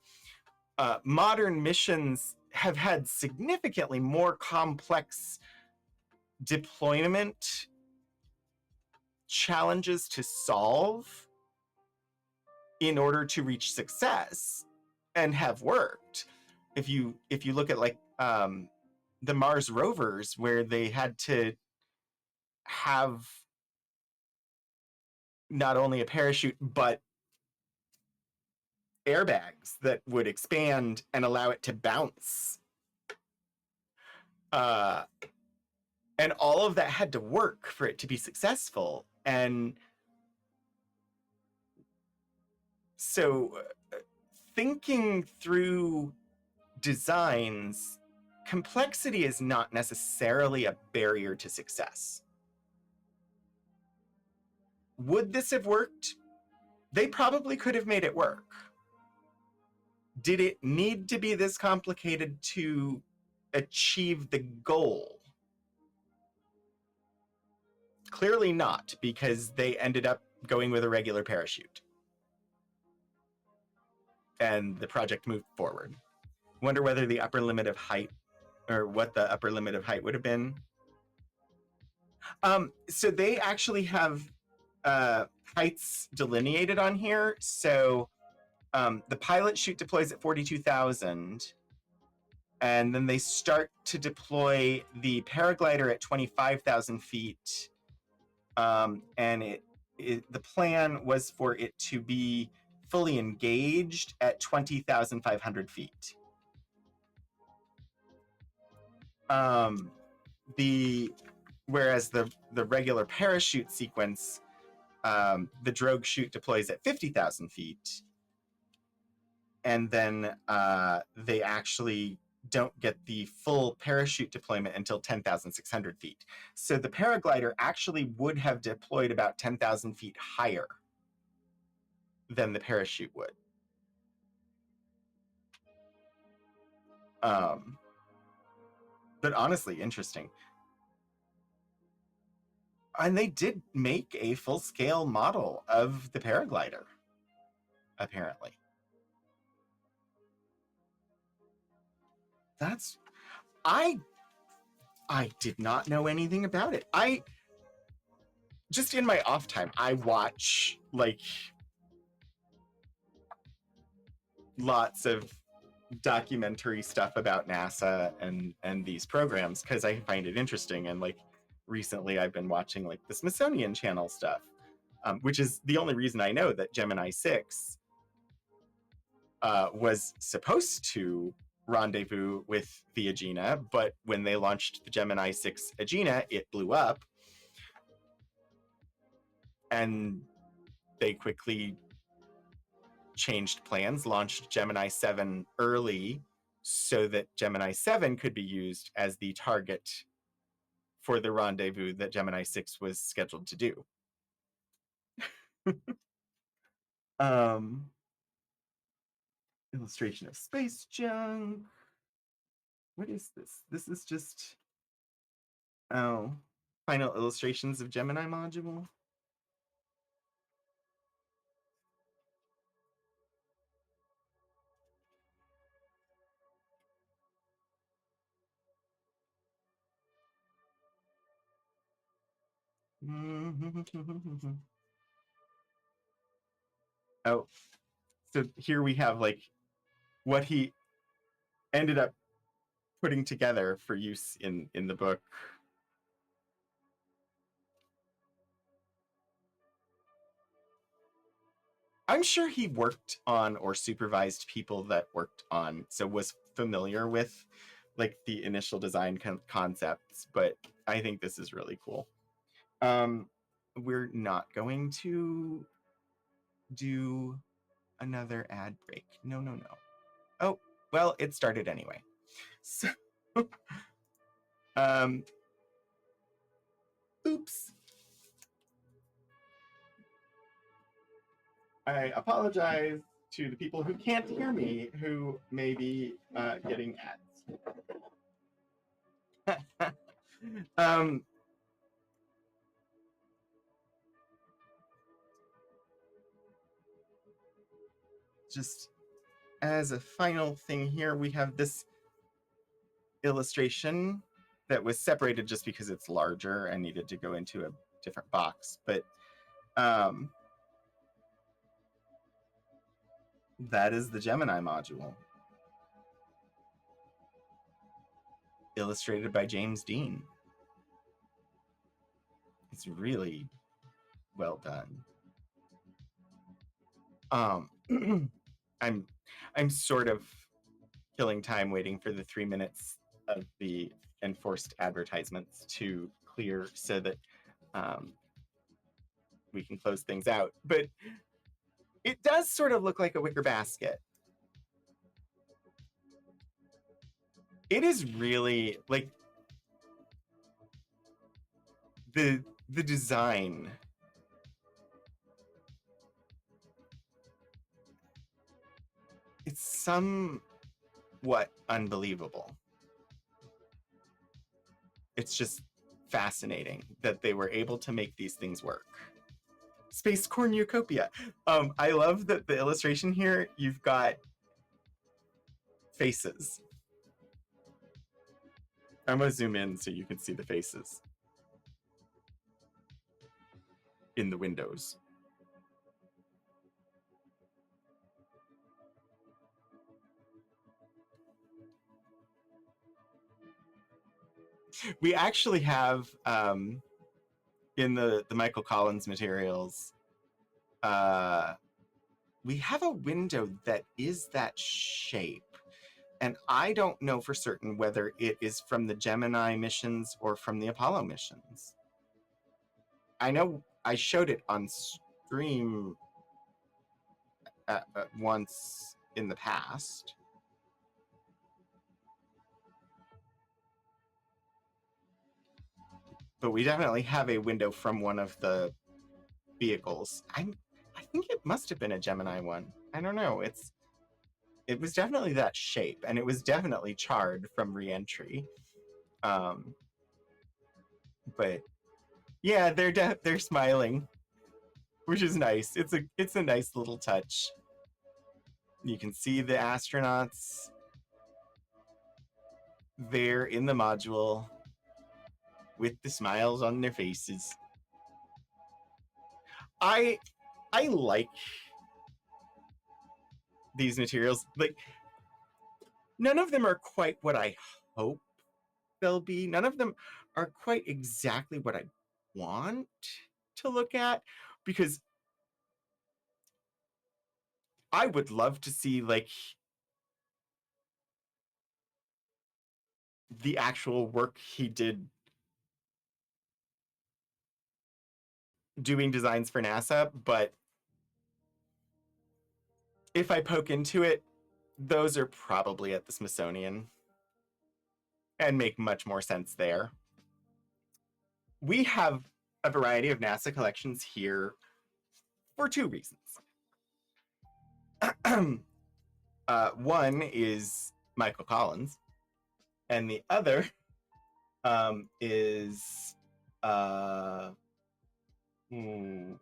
modern missions have had significantly more complex deployment challenges to solve in order to reach success and have worked. If you look at like the Mars rovers, where they had to have not only a parachute but airbags that would expand and allow it to bounce, and all of that had to work for it to be successful. And so thinking through designs, complexity is not necessarily a barrier to success. Would this have worked? They probably could have made it work. Did it need to be this complicated to achieve the goal? Clearly not, because they ended up going with a regular parachute. And the project moved forward. Wonder whether the upper limit of height, or what the upper limit of height would have been. So they actually have heights delineated on here. So the pilot chute deploys at 42,000, and then they start to deploy the paraglider at 25,000 feet. And the plan was for it to be fully engaged at 20,500 feet. Whereas the regular parachute sequence, the drogue chute deploys at 50,000 feet, and then they actually don't get the full parachute deployment until 10,600 feet. So the paraglider actually would have deployed about 10,000 feet higher than the parachute would. But honestly, interesting. And they did make a full-scale model of the paraglider, apparently. I did not know anything about it. Just in my off time, I watch like lots of documentary stuff about NASA and these programs because I find it interesting. And like recently I've been watching like the Smithsonian Channel stuff, which is the only reason I know that Gemini 6 was supposed to rendezvous with the Agena, but when they launched the Gemini 6 Agena, it blew up. And they quickly changed plans, launched Gemini 7 early so that Gemini 7 could be used as the target for the rendezvous that Gemini 6 was scheduled to do. Illustration of space junk. What is this? This is just, final illustrations of Gemini module. Oh, so here we have like what he ended up putting together for use in the book. I'm sure he worked on or supervised people that worked on, so was familiar with like the initial design concepts, but I think this is really cool. We're not going to do another ad break. No. Oh, well, it started anyway. So, oops. I apologize to the people who can't hear me, who may be getting ads. Just as a final thing here, we have this illustration that was separated just because it's larger and needed to go into a different box. But that is the Gemini module, illustrated by James Dean. It's really well done. I'm sort of killing time waiting for the 3 minutes of the enforced advertisements to clear so that we can close things out. But it does sort of look like a wicker basket. It is really like the design. It's somewhat unbelievable. It's just fascinating that they were able to make these things work. Space cornucopia. I love that the illustration here, you've got faces. I'm gonna zoom in so you can see the faces. in the windows. We actually have in the Michael Collins materials, we have a window that is that shape. And I don't know for certain whether it is from the Gemini missions or from the Apollo missions. I know I showed it on stream once in the past. But we definitely have a window from one of the vehicles. I think it must have been a Gemini one. I don't know. It was definitely that shape, and it was definitely charred from re-entry. But yeah, they're smiling, which is nice. It's a nice little touch. You can see the astronauts there in the module with the smiles on their faces. I like these materials. Like, none of them are quite what I hope they'll be. None of them are quite exactly what I want to look at, because I would love to see like the actual work he did doing designs for NASA, but if I poke into it, those are probably at the Smithsonian and make much more sense there. We have a variety of NASA collections here for two reasons. One is Michael Collins, and the other is trying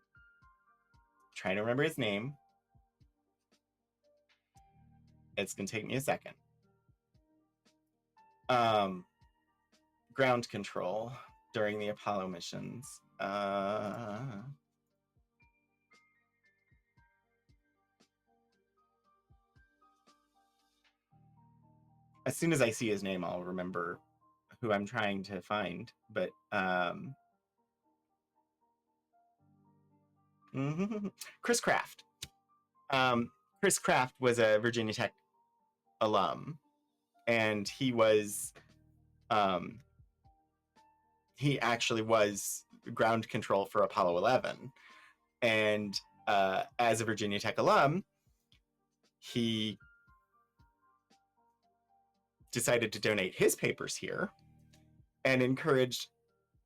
to remember his name. It's gonna take me a second. Ground control during the Apollo missions. As soon as I see his name, I'll remember who I'm trying to find. But Chris Kraft. Chris Kraft was a Virginia Tech alum, and he actually was ground control for Apollo 11. And as a Virginia Tech alum, he decided to donate his papers here and encouraged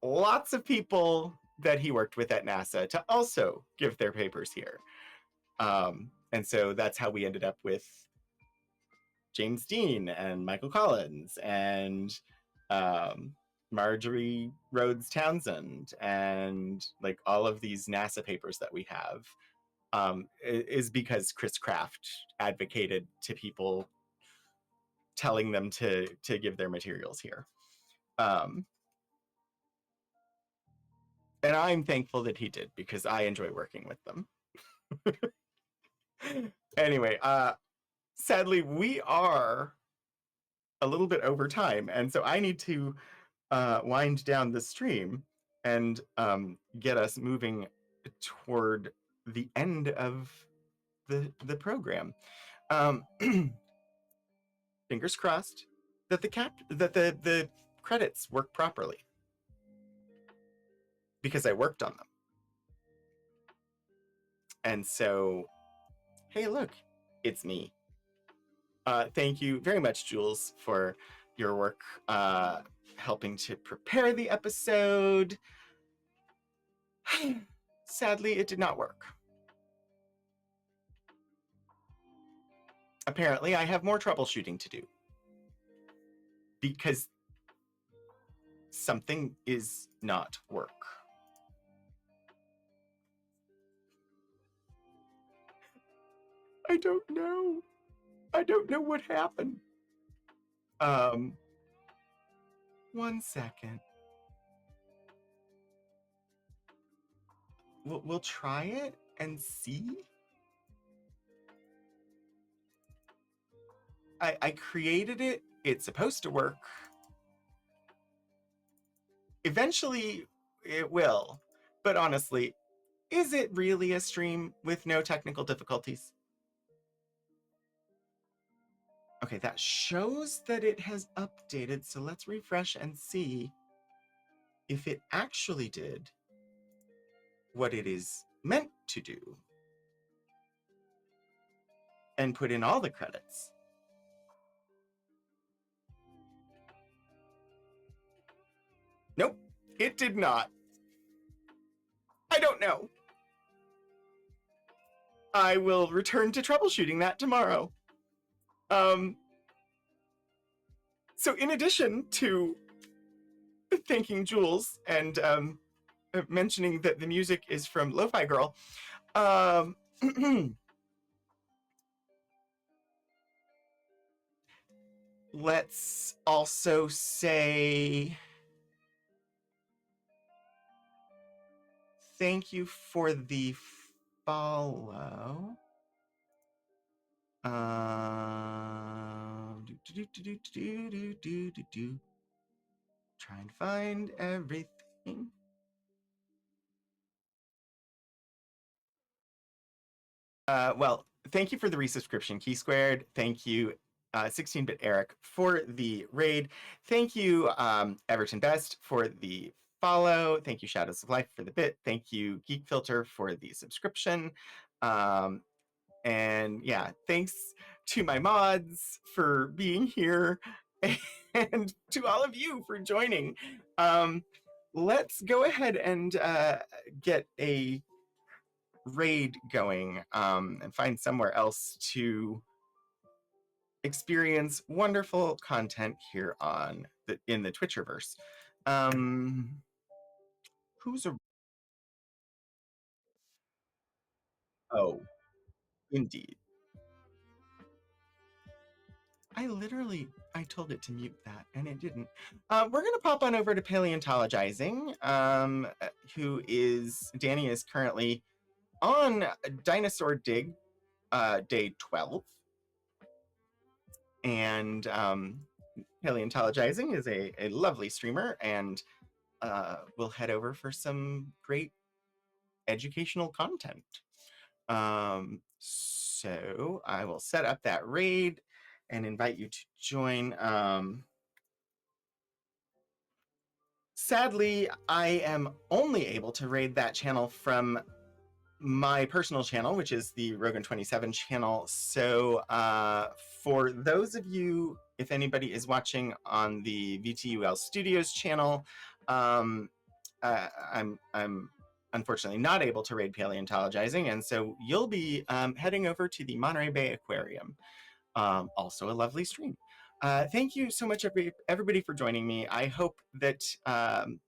lots of people that he worked with at NASA to also give their papers here. And so that's how we ended up with James Dean and Michael Collins and Marjorie Rhodes Townsend, and like all of these NASA papers that we have is because Chris Kraft advocated to people, telling them to give their materials here. And I'm thankful that he did, because I enjoy working with them. Anyway, sadly, we are a little bit over time, and so I need to wind down the stream and get us moving toward the end of the program. Fingers crossed that the credits work properly, because I worked on them. And so, hey, look, it's me. Thank you very much, Jules, for your work helping to prepare the episode. Sadly, it did not work. Apparently, I have more troubleshooting to do, because something is not work. I don't know. I don't know what happened. 1 second. we'll try it and see. I created it. It's supposed to work. Eventually, it will. But honestly, is it really a stream with no technical difficulties? Okay, that shows that it has updated, so let's refresh and see if it actually did what it is meant to do and put in all the credits. Nope, it did not. I don't know. I will return to troubleshooting that tomorrow. So in addition to thanking Jules and mentioning that the music is from Lo-Fi Girl, let's also say thank you for the follow. Try and find everything. Well, thank you for the resubscription, Key Squared. Thank you, 16-bit Eric, for the raid. Thank you, Everton Best, for the follow. Thank you, Shadows of Life, for the bit. Thank you, Geek Filter, for the subscription. And yeah, thanks to my mods for being here and to all of you for joining. Let's go ahead and get a raid going and find somewhere else to experience wonderful content here on in the Twitcherverse. Who's a oh, indeed. I told it to mute that and it didn't. We're gonna pop on over to Paleontologizing, who is Danny is currently on Dinosaur Dig day 12. And Paleontologizing is a lovely streamer, and we'll head over for some great educational content. So I will set up that raid and invite you to join. Sadly, I am only able to raid that channel from my personal channel, which is the Rogan27 channel. So for those of you, if anybody is watching on the VTUL Studios channel, I'm unfortunately not able to raid Paleontologizing, and so you'll be heading over to the Monterey Bay Aquarium, also a lovely stream. Thank you so much, everybody, for joining me. I hope that I'll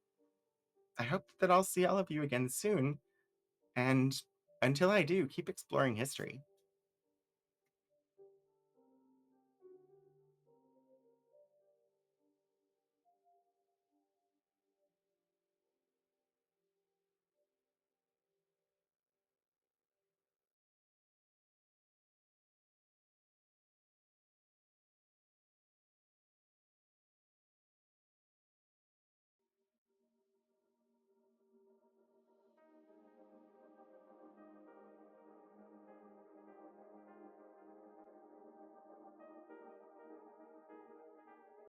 see all of you again soon. And until I do, keep exploring history.